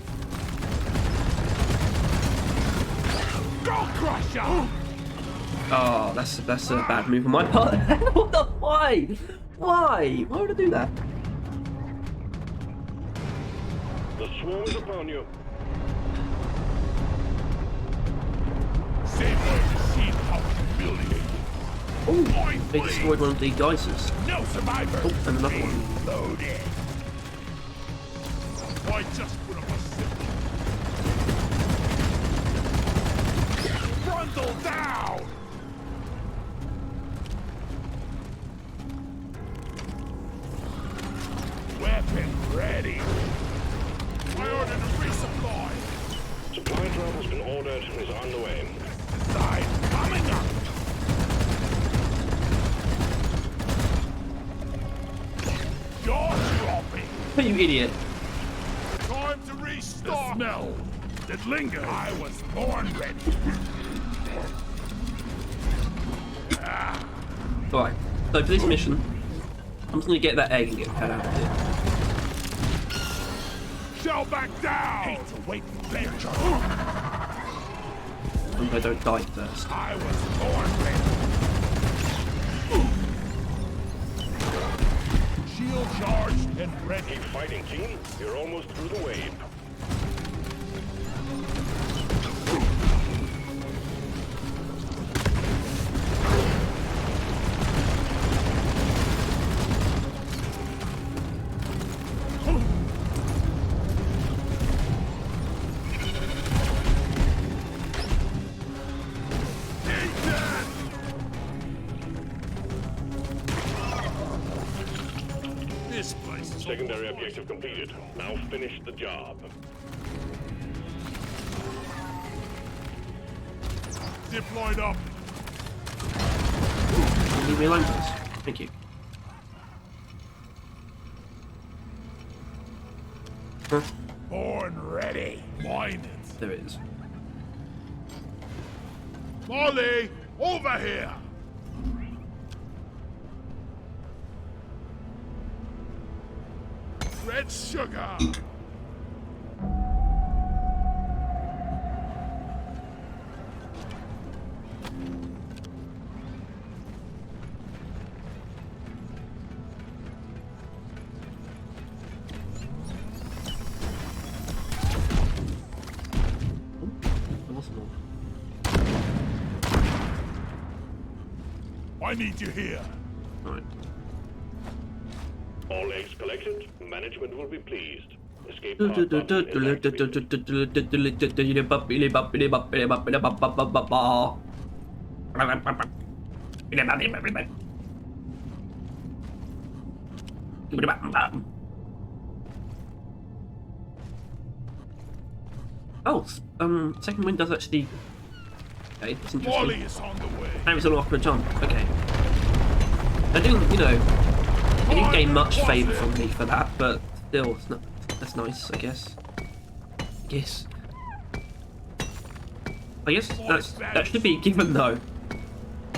Go crusher!
Oh, that's a bad move on my part. What the? Why? Why? Why would I do that?
The swarm is upon you.
Same way to see how humiliating.
Oh, they destroyed one of the geysers.
No survivor.
Oh, and another one.
Loaded. I just put up a simple. Brundle down. Weapon ready. I ordered a resupply.
Supply drop has been ordered and is on the way.
Side coming up. Jaw dropping.
Hey, you idiot.
Time to restart. The smell that lingers. I was born ready.
Alright, so for this mission, I'm just gonna get that egg and get the hell out of here.
Shell back down. Hate to wait for bear charge.
And I don't die first.
I was born ready. Shield charged and ready.
Keep fighting, team. You're almost through the wave.
This place is
Secondary objective completed. Now finish the job.
deployed up.
Leave me alone, please. Thank you. Huh?
Born ready. Mine it.
There it is.
Molly, over here. Red sugar. I need you here.
Alright.
All eggs collected. Management will be pleased. Escape pod button is activated.
Oh, second wind does actually. Okay, that's interesting.
Molly is on the way.
And it's an awkward jump. Okay. I didn't, it didn't gain much favour from me for that, but still, it's not, that's nice, I guess. I guess that should be given though.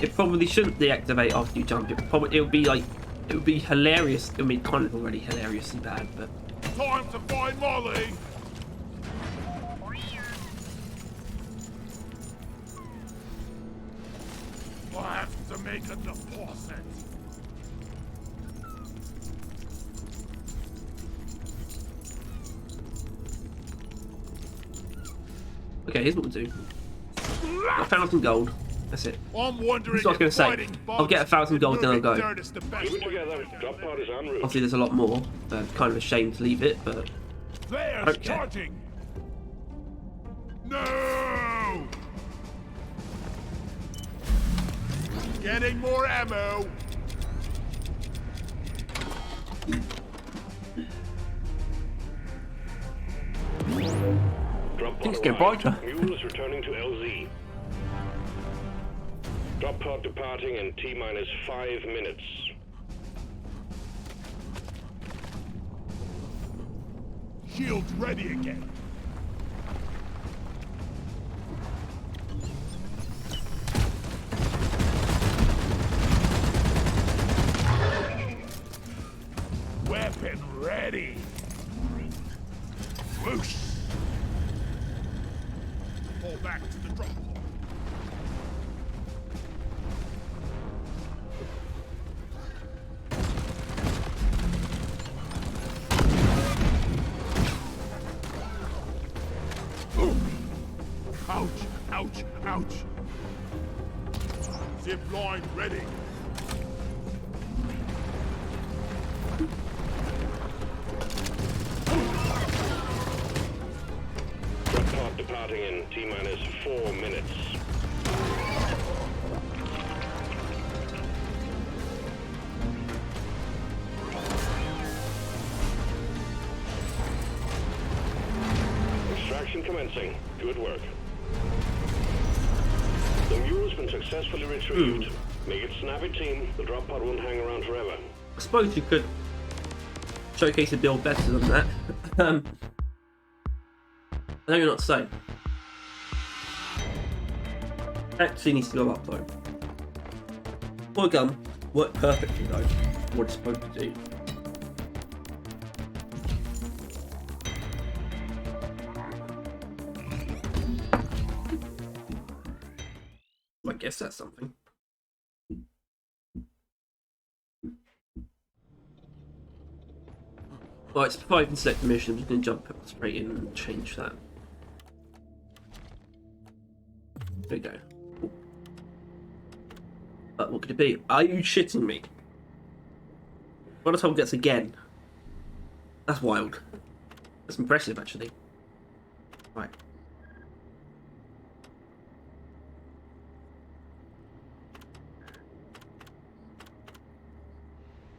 It probably shouldn't deactivate after you jump. It would be hilarious. It would be kind of already hilariously bad, but.
Time to find Molly. I have to make a deposit.
Okay, here's what we'll do. I found some gold. That's it.
I'm wondering.
That's what I was going to say. I'll get 1,000 gold, then I'll go.
Keep it together. Drop pod is en route.
Obviously, there's a lot more. Kind of a shame to leave it, but.
There's
Okay.
charging. No. Getting more ammo.
Drop
Things
pod
get
arrived.
brighter.
Mule is returning to LZ. Drop pod departing in T-minus 5 minutes.
Shields ready again. Weapon ready. Whoosh. Fall back to the drop pod. Ouch, ouch, ouch. Zip line ready.
Drop pod departing in T-minus 4 minutes. Extraction commencing. Good work. The mule's been successfully retrieved. Make it snappy, team. The drop pod won't hang around forever.
I suppose you could showcase a build better than that. I know you're not saying. Actually needs to go up though. Well gun worked perfectly though. What it's supposed to do. I guess that's something. Well, it's 5 and select the mission. I'm just going to jump straight in and change that. There we go. But what could it be? Are you shitting me? Volatile gets again. That's wild. That's impressive, actually. Right.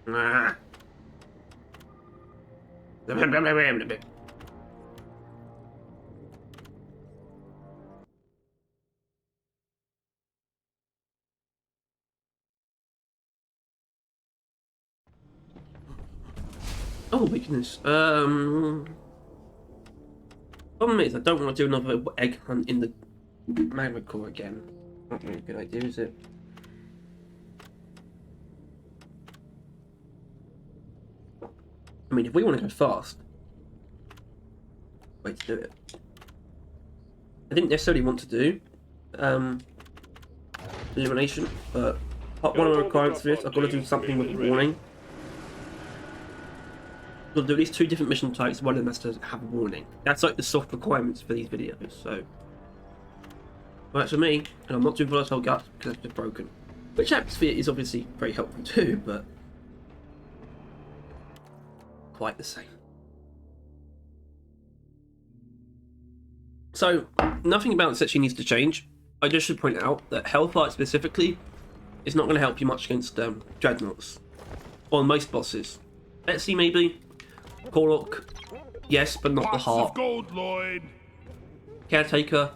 Ah. Oh, weakness. Problem is, I don't want to do another egg hunt in the magma core again. Not really a good idea, is it? I mean, if we want to go fast, way to do it. I didn't necessarily want to do elimination, but one of the requirements for this, I've got to do something with warning. I've got to do at least 2 different mission types. One of them has to have a warning. That's like the soft requirements for these videos. So, well, that's for me, and I'm not doing volatile guts because it's just broken. Which atmosphere is obviously very helpful too, but quite the same. So, nothing about this actually needs to change. I just should point out that Hellfire specifically is not going to help you much against Dreadnoughts. Or most bosses. Let's see, maybe. Korok, yes, but not the
Pots
heart.
of gold, Lloyd.
Caretaker,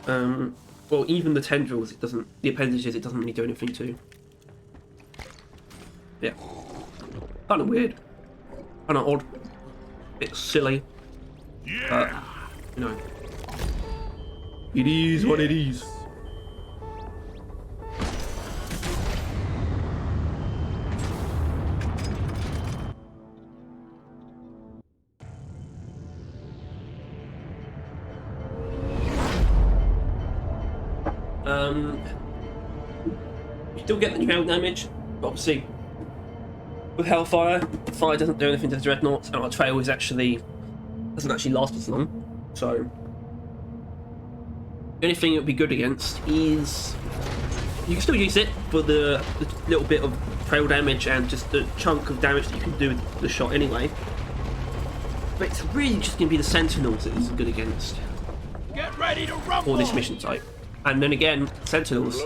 well, even the tendrils, it doesn't, the appendages, it doesn't really do anything to. Yeah. Kind of weird. Kind of odd. Bit silly. But, you know. It is what it is. You still get the trail damage, but obviously with Hellfire, fire doesn't do anything to the Dreadnought, and our trail is actually doesn't actually last as long. So the only thing it would be good against is you can still use it for the little bit of trail damage and just the chunk of damage that you can do with the shot anyway. But it's really just going to be the Sentinels that is good against.
Get ready to rumble.
For this mission type. And then again, Sentinels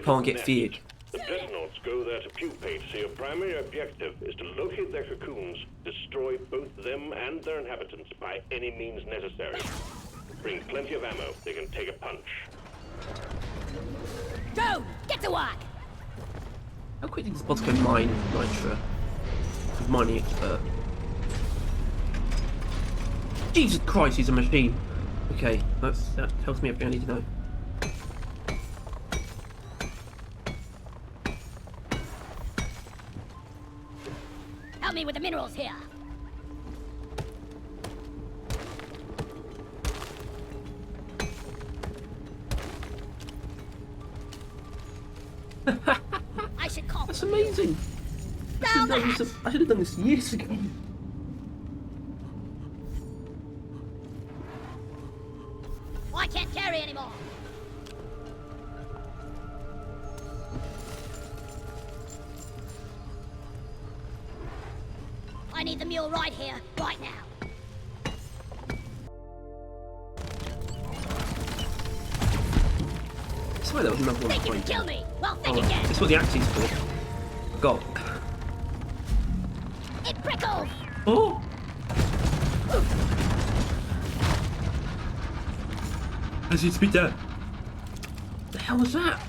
can't get feared.
The Dreadnoughts go there to pupate, so your primary objective is to locate their cocoons, destroy both them and their inhabitants by any means necessary. Bring plenty of ammo. They can take a punch.
Drone, get to work!
How quickly does bots go mine Nitra? Mining expert. Jesus Christ, he's a machine. Okay, that tells me everything I need to know.
Help me with the minerals here. I should call.
That's amazing. I should have done this years ago.
I can't carry anymore. I need the mule right here, right now.
I swear there was another one.
Think you can kill me? Well, think
Oh,
again.
that's what the axe is for. God.
It prickles.
Oh! As you speak there. The hell was that?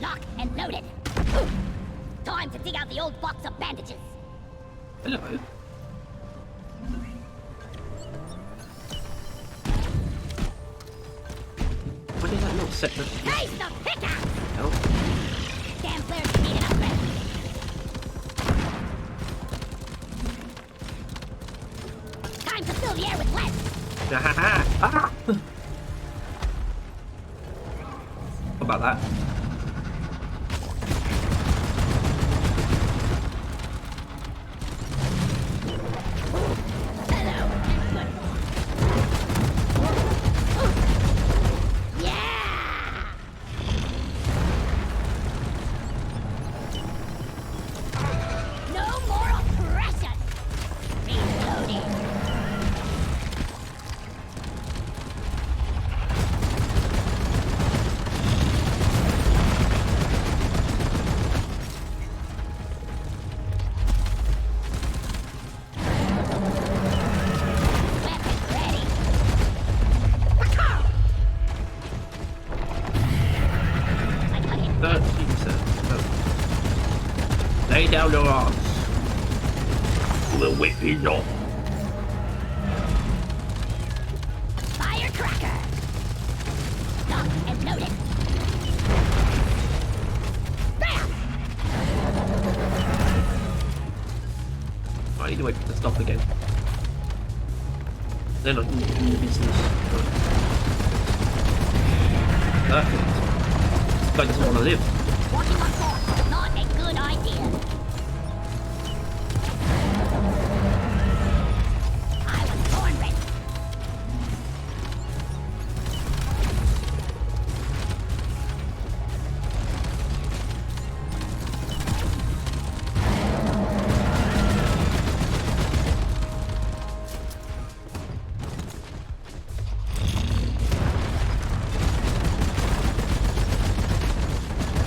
Locked and loaded. Time to dig out the old box of bandages.
Hello. Why did that not set the
Taste the pickaxe!
hell?
Damn flares need an upgrade. Time to fill the air with lead.
Ah! How about that?
Hello. Yeah! No more oppression. Reloading. Weapon ready. I got it.
13%. Lay down your arms. We'll whip you off.
Firecracker! Locked and loaded. Bam!
I need to wait for it to stop again. Then I can get in the business. Perfect. This guy doesn't want to live.
Walking on course, not a good idea. I was born ready.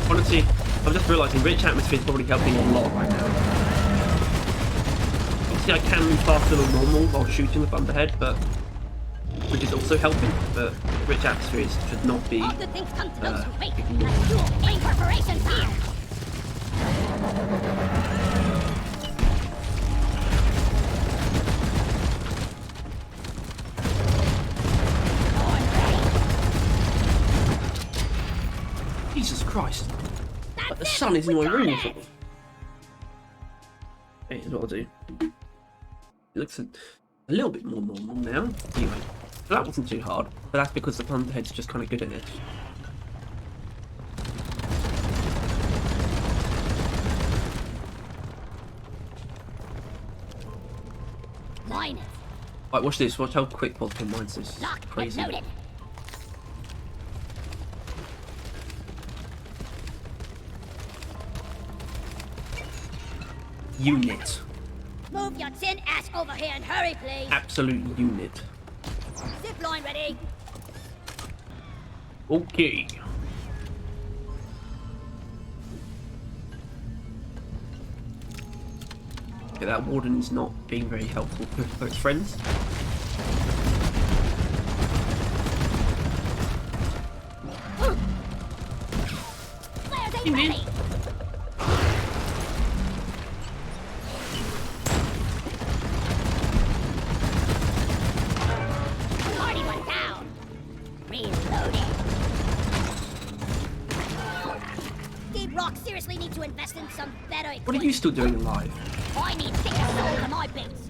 Honestly, I'm just realising rich atmosphere is probably helping a lot right now. Obviously I can move faster than normal while shooting the thunderhead, but which is also helping, but rich atmosphere should not be.
All good things come to those who wait.
ignored.
That's cool. Wing corporations here. Born ready.
Jesus Christ. Like the
That's it.
sun is in
We
my
got
room or
it.
something. Hey, here's what I'll do. It looks a little bit more normal now. Anyway, so that wasn't too hard, but that's because the thunderhead's just kind of good at it.
Mine it.
Right, watch this. Watch how quick Bodkin mines this.
Locked and
Crazy.
loaded.
Unit.
Move your tin ass over here and hurry, please.
Absolute unit.
Zip line ready.
Okay. Okay, that warden is not being very helpful for its friends.
Flares ain't ready! Party one down! Reloading! Did Rock seriously need to invest in some better equipment?
What are you still doing alive?
I need thicker soul for my boots.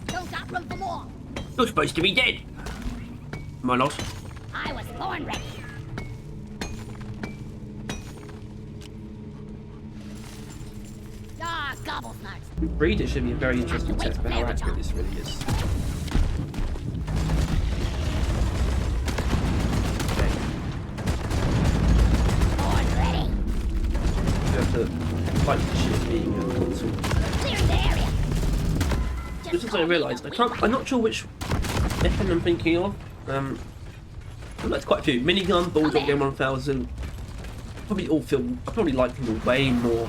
Don't got room for more.
You're supposed to be dead. My loss.
I was born ready. Ah, gobble snarks.
Breeder should be a very interesting test for how accurate this really is. Okay.
Born ready.
You have to fight the shit being a console.
Clearing the area.
This is what I realised. I'm not sure which weapon I'm thinking of. That's quite a few. Minigun, Bulldog M1000. Probably all feel. I probably like them all way more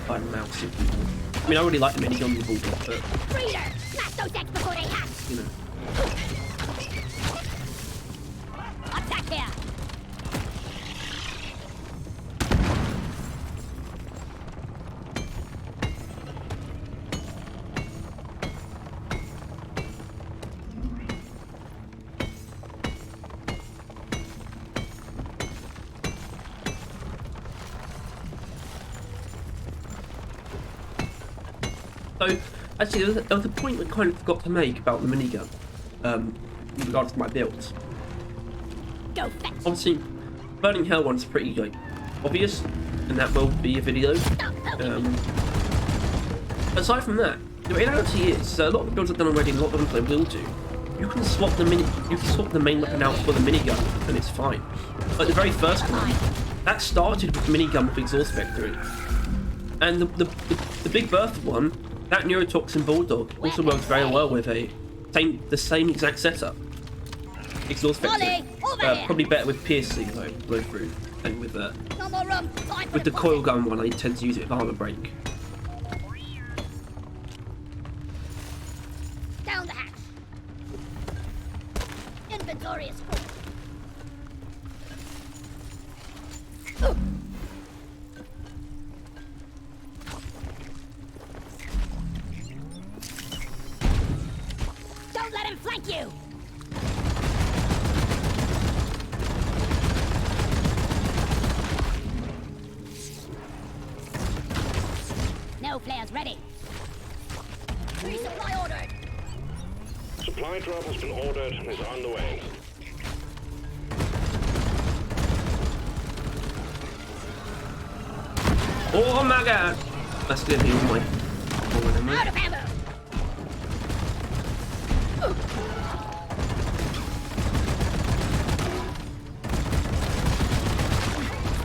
by mouse. I mean, I already like the minigun and the Bulldog, but
Breeder, smash those decks before they hatch.
you know.
Attack here.
So, actually, there was a point I kind of forgot to make about the minigun, in regards to my builds.
Go fetch.
Obviously, Burning Hell one's pretty like obvious, and that will be a video.
Stop poking.
Aside from that, the reality is a lot of the builds I've done already, and a lot of them I will do. You can swap the main weapon out for the minigun, and it's fine. Like the very first one, that started with minigun with exhaust vectoring, and the Big Bertha one, that neurotoxin Bulldog also works very well with the same exact setup. Exhaust vectoring, probably better with piercing though, blow through, and with
No more room. Time for
with the coil gun one, I tend to use it with armor break.
Down the hatch. Inventory is full. Don't let him flank you. No flares ready. Resupply ordered.
Supply drop has been ordered and is on the way.
Oh my god! That's gonna be all my
Out of ammo.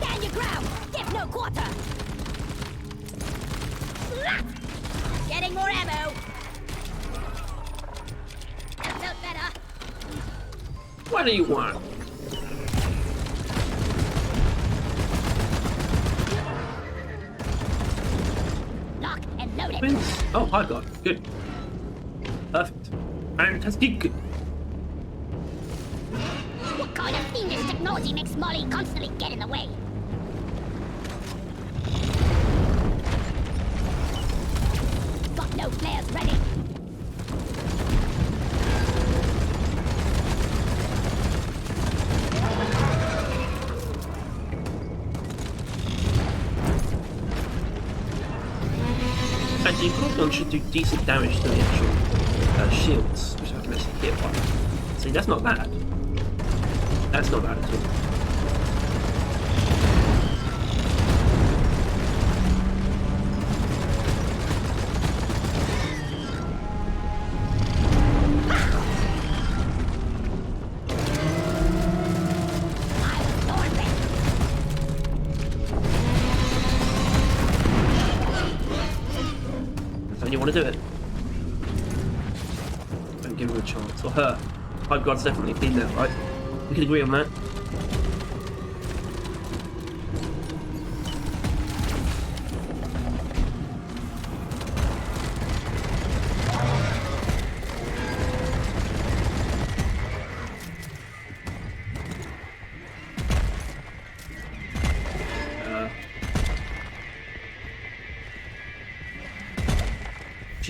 Stand your ground. Give no quarter. Getting more ammo. That felt better.
What do you want?
Lock and load it.
Wins. Oh, I got it. Good. Perfect. Fantastic.
What kind of fiendish technology makes Molly constantly get in the way? Got no flares ready.
Actually, Coolgun should do decent damage to the actual shields, which I can actually hit one. See, that's not bad. That's not bad at all.
I was born ready.
That's how you want to do it. Don't give him a chance. Or her. Five God's definitely clean that, right? We can agree on that.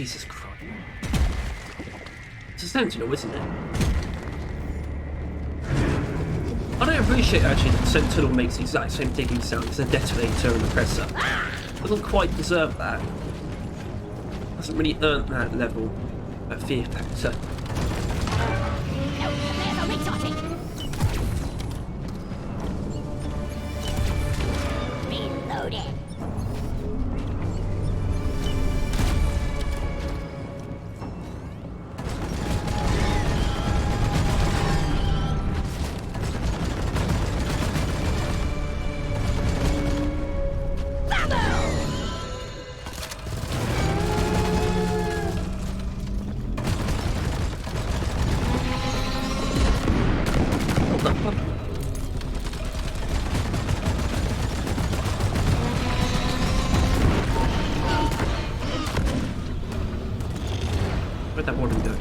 Jesus Christ. It's a Sentinel, isn't it? I don't appreciate actually that Sentinel makes the exact same ticking sound as a detonator and a pressor. Doesn't quite deserve that. Hasn't really earned that level of fear factor.
No, the players are recharging. Reloaded.
Where'd that warden go?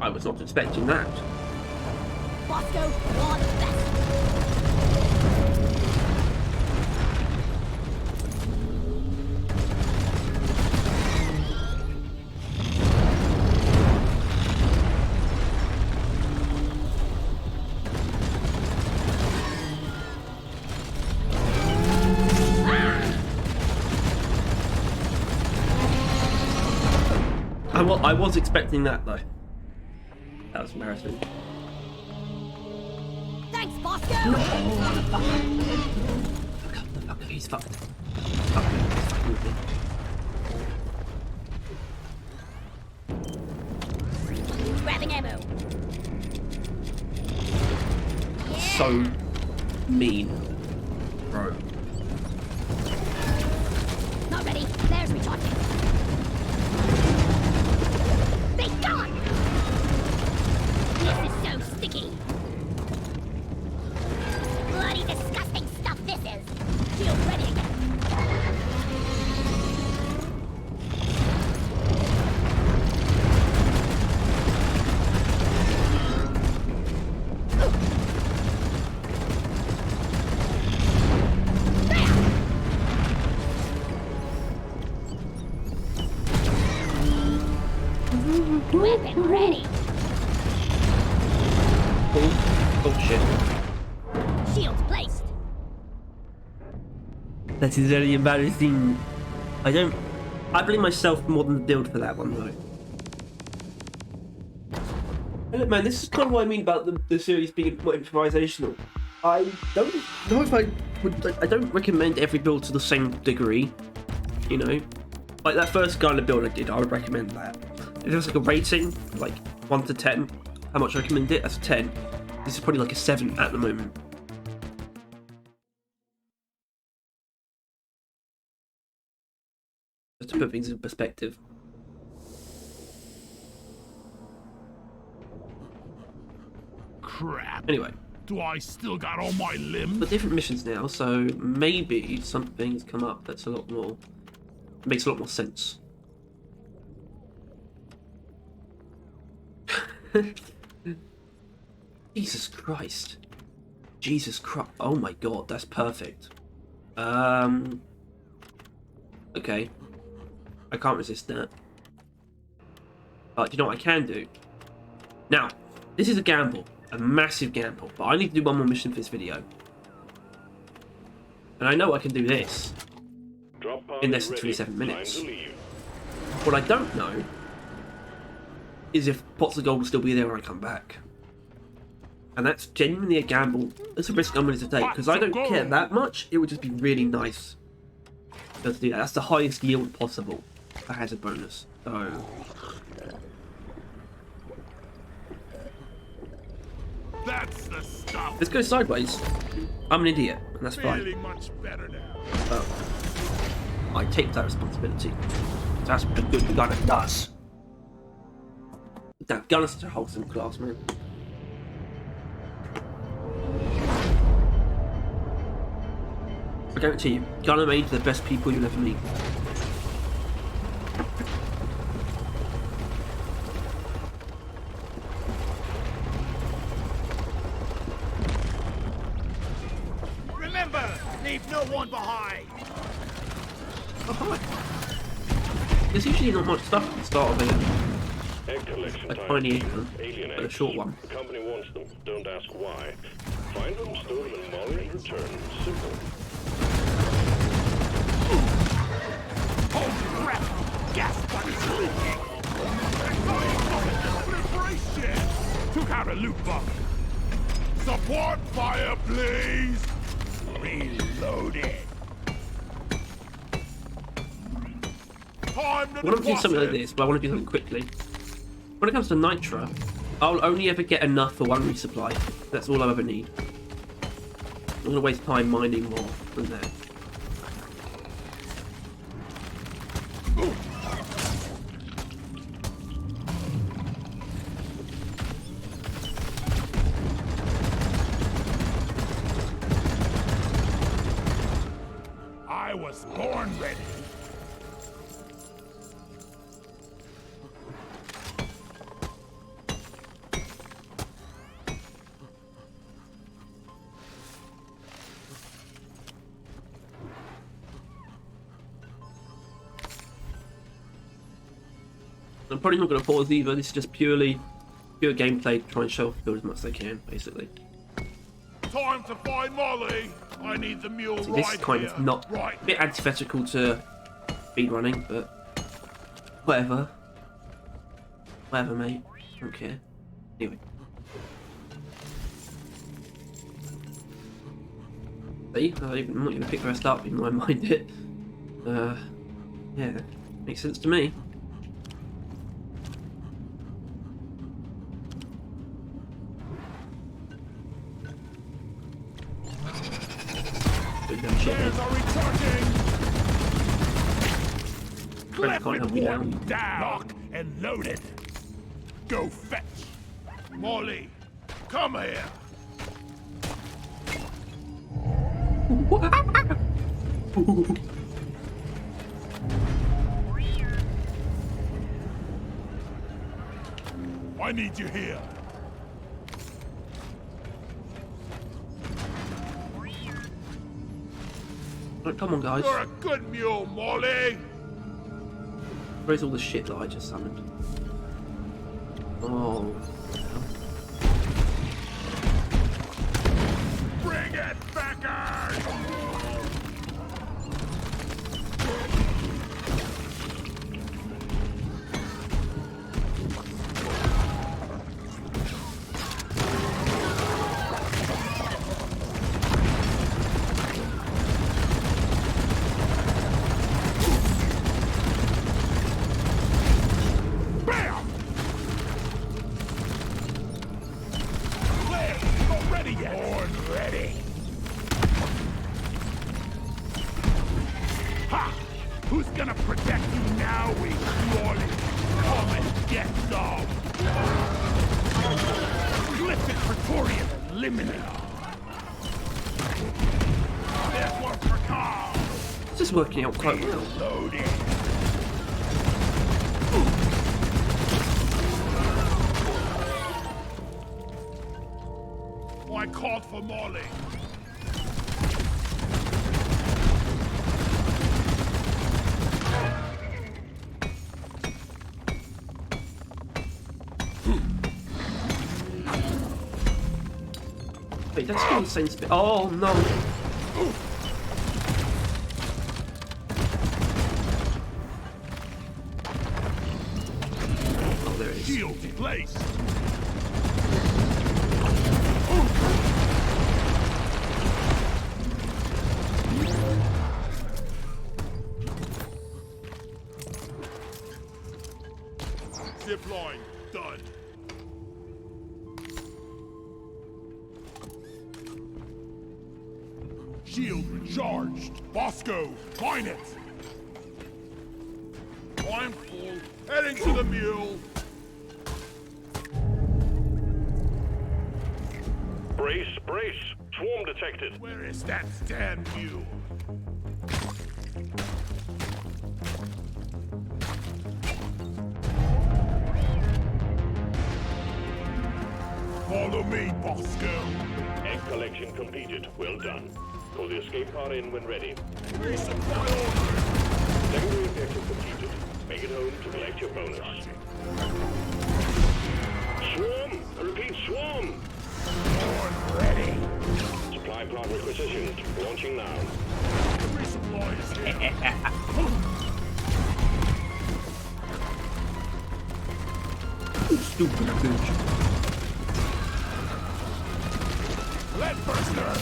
I was not expecting that.
Bosco, you're the best.
I was expecting that though. That was embarrassing.
Thanks, Bosco.
Fuck, he's fucked. Fuck, he's fucking with me.
Grabbing ammo.
So mean, bro.
Not ready. There's recharging. Be gone! This is so sticky. Bloody disgusting stuff this is. Feel ready again. Weapon ready.
Oh shit.
Shields placed.
That is very embarrassing. I blame myself more than the build for that one though. And look, man, this is kind of what I mean about the series being more improvisational. I don't know if I don't recommend every build to the same degree. You know, like that first kind of build I did, I would recommend that. If there was like a rating, like 1 to 10, how much I recommend it? That's a 10. This is probably like a 7 at the moment. Just to put things in perspective.
Crap.
Anyway,
Do I still got all my limbs?
but different missions now, so maybe something's come up that's a lot more, makes a lot more sense. Jesus Christ. Jesus Christ. Oh my god, that's perfect. Okay. I can't resist that. But you know what I can do? Now, this is a gamble. A massive gamble. But I need to do one more mission for this video. And I know I can do this in less than 27 minutes. What I don't know is if pots of gold will still be there when I come back. And that's genuinely a gamble. It's a risk I'm willing to take, because I don't care that much. It would just be really nice to be able to do that. That's the highest yield possible for hazard bonus. So
That's the stuff.
Let's go sideways. I'm an idiot, and that's fine.
Feeling much better now.
I take that responsibility. That's what a good gunner does. That gunner's such a wholesome class, man. I guarantee you, gunner made the best people you'll ever meet.
Remember, leave no one behind.
Oh, hi. There's usually not much stuff at the start of it.
Egg collection
A
time.
tiny egg,
Alien
but a
eggs.
short one.
The company wants them. Don't ask why. Find them, store them in Molly, and return. Simple.
Hold your breath. Gas button's leaking. Celebration. Took out a loot box. Support fire, please. Reloaded. Time to
I want to do something like
deposit.
this, but I want to do something quickly. When it comes to Nitra, I'll only ever get enough for one resupply. That's all I ever need. I'm going to waste time mining more than that.
I was born ready.
I'm probably not going to pause either. This is just pure gameplay to try and show off build as much as they can, basically.
Time to find Molly. I need the mule
See,
right
this is kind
here.
of not
Right.
a bit antithetical to speed running, but whatever. Whatever, mate. Don't care. Anyway. See, I'm not going to pick the rest up, even though I mind it. Yeah, makes sense to me. Good shit,
Flares are recharging.
Friends can't help you down.
Down. Lock and loaded. Go fetch. Molly, come here. I need you here.
Right, come on, guys.
You're a good mule, Molly.
Where's all the shit that I just summoned? Oh.
Bring it, Beckers! Bam! Flares, not ready yet. Born ready. Ha! Who's gonna protect you now, we Molly? Come and get some. Glyphic Praetorian eliminated. There's one for Carl.
It's just working out quite well.
Loaded. I called for Molly.
Wait, that's still the same spit. Oh, no. Oh, there it is.
Shield placed. Zip line done. Shield recharged. Bosco, mine it. I'm full. Heading to the mule.
Brace, brace. Swarm detected.
Where is that damn mule? Follow me, Bosco.
Egg collection completed. Well done. Call the escape pod in when ready.
Resupply order.
Secondary objective completed. Make it home to collect your bonus. Swarm! I repeat, swarm!
Born ready.
Supply pod requisitioned. Launching now.
Resupply is here.
Stupid bitch.
Lead burster.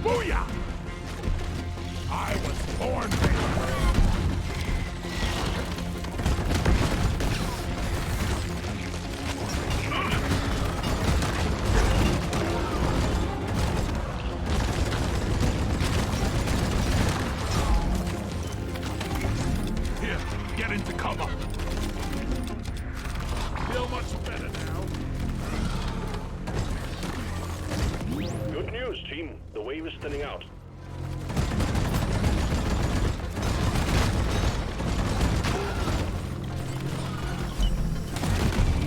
Booyah! I was born ready. Here, get into cover. Feel much better now.
Good news, team. The wave is thinning out.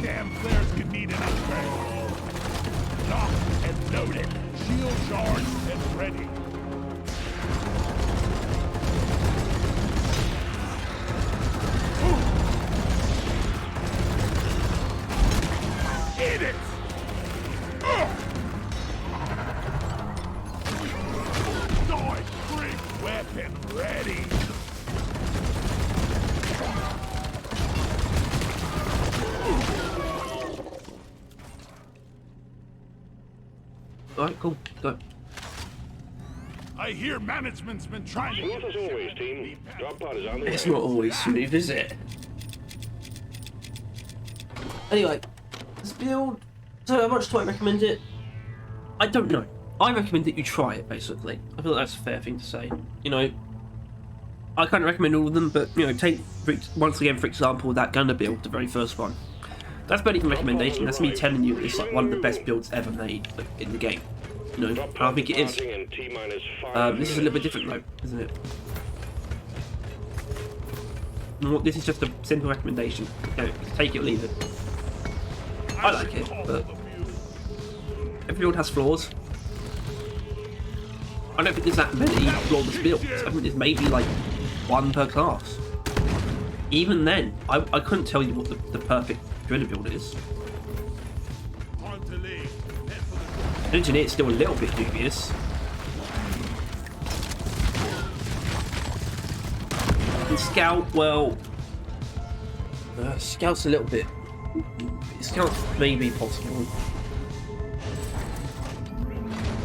Damn flares could need an upgrade. Locked and loaded. Shield charged and ready. Eat it! Die! Bring weapon ready!
Alright, cool. Go.
I hear management's been trying to
Smooth as always, team. Drop pod is on the way.
It's not always smooth, is it? Anyway, this build. So how much do I recommend it? I don't know. I recommend that you try it, basically. I feel like that's a fair thing to say. You know, I can't recommend all of them, but, you know, take, once again, for example, that Gunner build, the very first one. That's barely even a recommendation. That's me telling you it's like one of the best builds ever made in the game. You know, I think it is. This is a little bit different though, isn't it? You know what, this is just a simple recommendation. Okay, take it or leave it. I like it, but every build has flaws. I don't think there's that many flawless builds. I think there's maybe like one per class. Even then, I couldn't tell you what the perfect Dreadnought build is. Engineer's still a little bit dubious. And Scout, well, Scout's a little bit. Scout may be possible.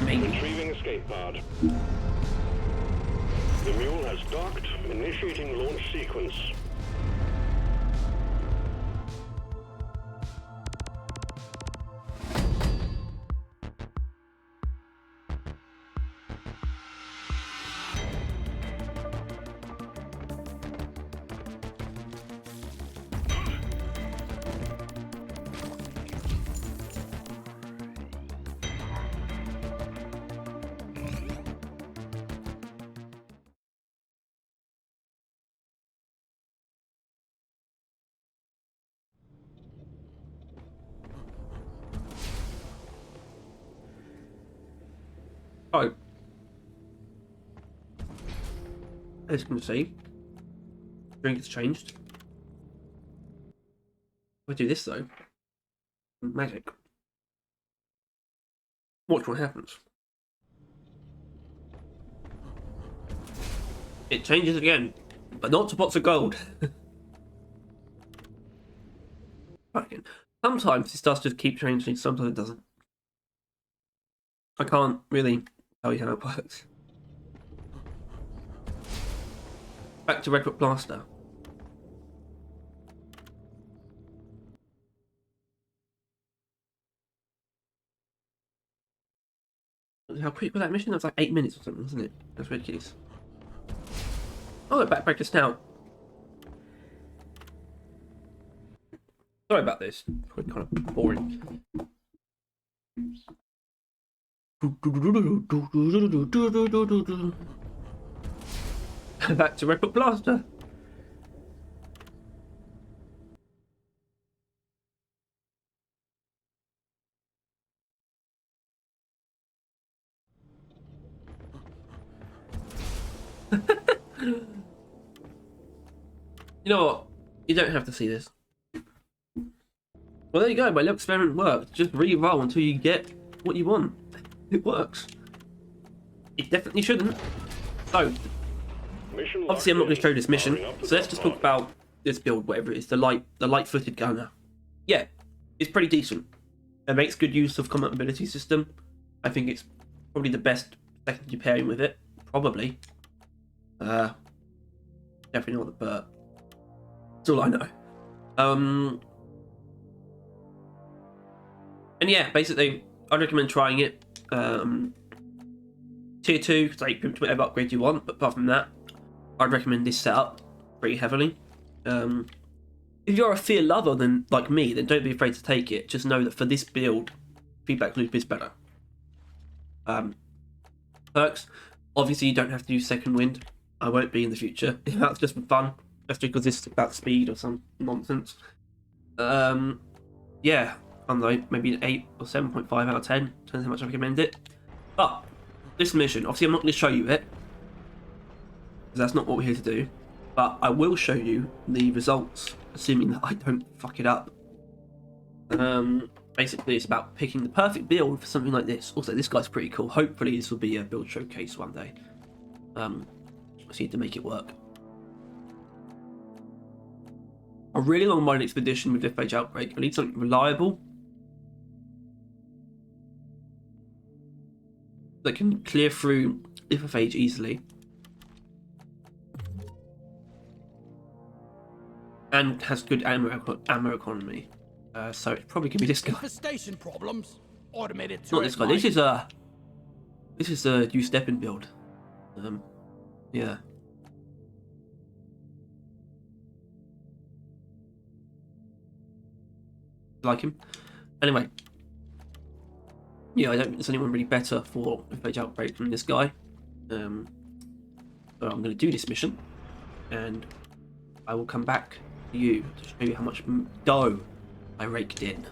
Maybe.
Retrieving escape pod. The mule has docked. Initiating launch sequence.
Oh. As you can see, drink has changed. If I do this though, magic. Watch what happens. It changes again, but not to pots of gold. Fucking. Sometimes this does just keep changing, sometimes it doesn't. I can't really tell you how it works. Back to Red Rock Blaster. How quick was that mission? That was like 8 minutes or something, wasn't it? That's ridiculous. Oh, back practice now. Sorry about this. It's kind of boring. Back to Red Rock Blaster. You know what? You don't have to see this. Well, there you go. My little experiment worked. Just re-roll until you get what you want. It works. It definitely shouldn't. So, obviously, I'm not going to show this mission. So let's just talk about this build, whatever it is. The light-footed gunner. Yeah, it's pretty decent. It makes good use of combat mobility system. I think it's probably the best secondary pairing with it. Probably. Definitely not the Burt. That's all I know. And yeah, basically, I'd recommend trying it. Tier 2, take whatever upgrade you want, but apart from that, I'd recommend this setup pretty heavily. If you're a fear lover, then like me, then don't be afraid to take it. Just know that for this build, feedback loop is better. Perks, obviously you don't have to use second wind. I won't be in the future. That's just for fun. Just because it's about speed or some nonsense. Yeah, I don't know, maybe an 8 or 7.5 out of 10. Depends how much I recommend it. But this mission, obviously I'm not going to show you it, because that's not what we're here to do. But I will show you the results, assuming that I don't fuck it up. Basically, it's about picking the perfect build for something like this. Also, this guy's pretty cool. Hopefully, this will be a build showcase one day. I just need to make it work. A really long mine expedition with Death Phage Outbreak. I need something reliable that can clear through Death Phage easily. And has good ammo economy. So it's probably gonna be this guy.
Infestation problems. Automated
Not this guy. This is a new stepping build. Yeah. Like him. Anyway. Yeah, I don't think there's anyone really better for Phage Outbreak than this guy. So I'm gonna do this mission, and I will come back to you to show you how much dough I raked in.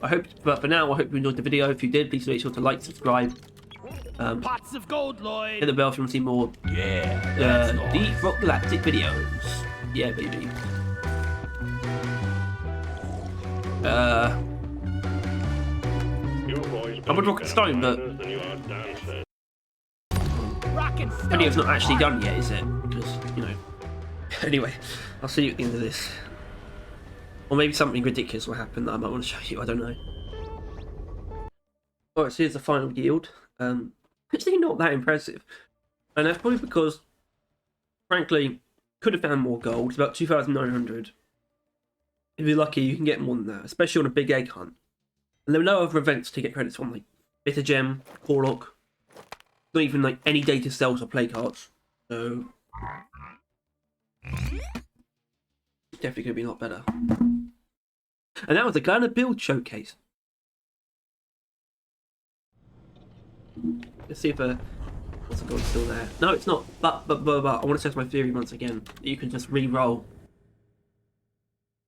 But for now, I hope you enjoyed the video. If you did, please make sure to like, subscribe,
Pots of gold, Lloyd.
hit the bell if you want to see more deep Rock Galactic videos. Yeah, baby. I would rock a stone, but video's not actually done yet, is it? Because, you know. Anyway, I'll see you at the end of this. Or maybe something ridiculous will happen that I might want to show you, I don't know. Alright, so here's the final yield. Actually not that impressive. And that's probably because, frankly, could have found more gold. It's about 2,900. If you're lucky, you can get more than that, especially on a big egg hunt. And there were no other events to get credits from, like Bitter Gem, Corlock. Not even like any data cells or play cards. So definitely gonna be a lot better. And that was the Gunner build showcase. Let's see if what's the gold still there? No, it's not. But I want to test my theory once again. You can just re-roll.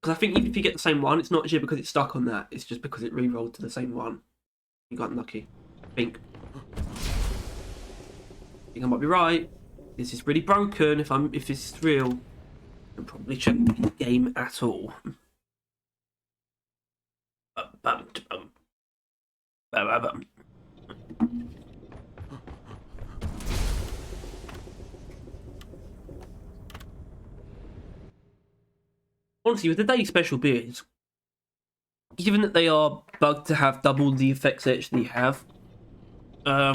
Because I think even if you get the same one, it's not actually because it's stuck on that. It's just because it re-rolled to the same one. You got unlucky. I think I might be right. This is really broken. If this is real, I probably shouldn't be in the game at all. Honestly, with the daily special beards, given that they are bugged to have double the effects they actually have,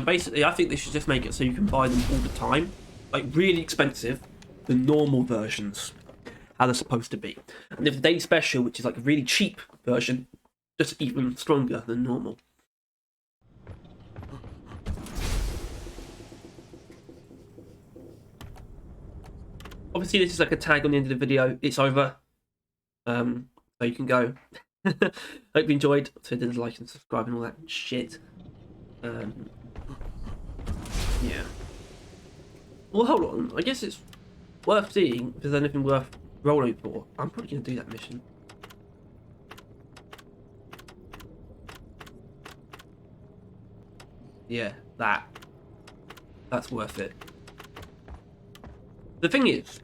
basically I think they should just make it so you can buy them all the time. Like, really expensive, the normal versions, how they're supposed to be. And if the day special, which is like a really cheap version, just even stronger than normal. Obviously, this is like a tag on the end of the video. It's over. So you can go. Hope you enjoyed. So did like and subscribe and all that shit. Yeah. Well, hold on. I guess it's worth seeing if there's anything worth rolling for. I'm probably going to do that mission. Yeah, that's worth it. The thing is,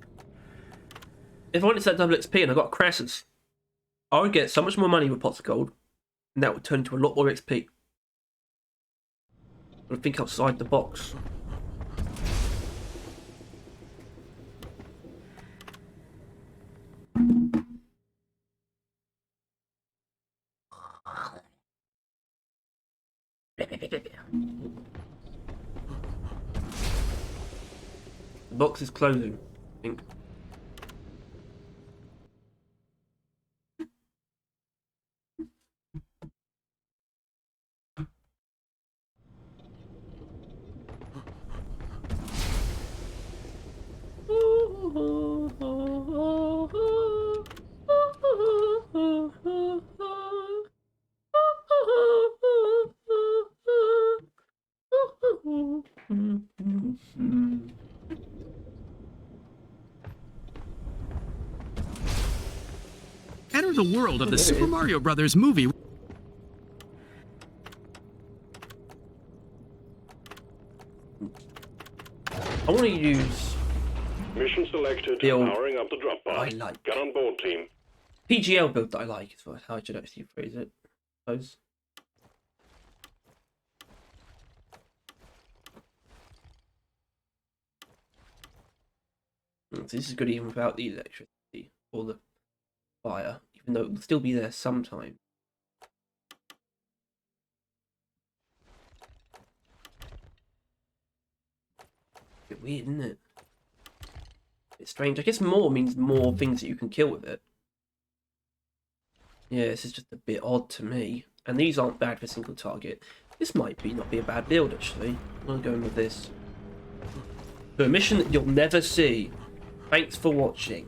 if I wanted to set double XP and I got Crassus, I would get so much more money with pots of gold, and that would turn into a lot more XP. But I think outside the box. The box is closing, I think.
Enter the world of the Super Mario Brothers movie.
I want to use
Mission selected.
the old
Powering up the drop pod.
I like
Get on board, team.
PGL build that I like is how I should actually phrase it. I suppose. So this is good even without the electricity or the fire, even though it will still be there sometime. Bit weird, isn't it? It's strange. I guess more means more things that you can kill with it. Yeah, this is just a bit odd to me. And these aren't bad for single target. This might not be a bad build, actually. I'm going to go in with this. So a mission that you'll never see. Thanks for watching.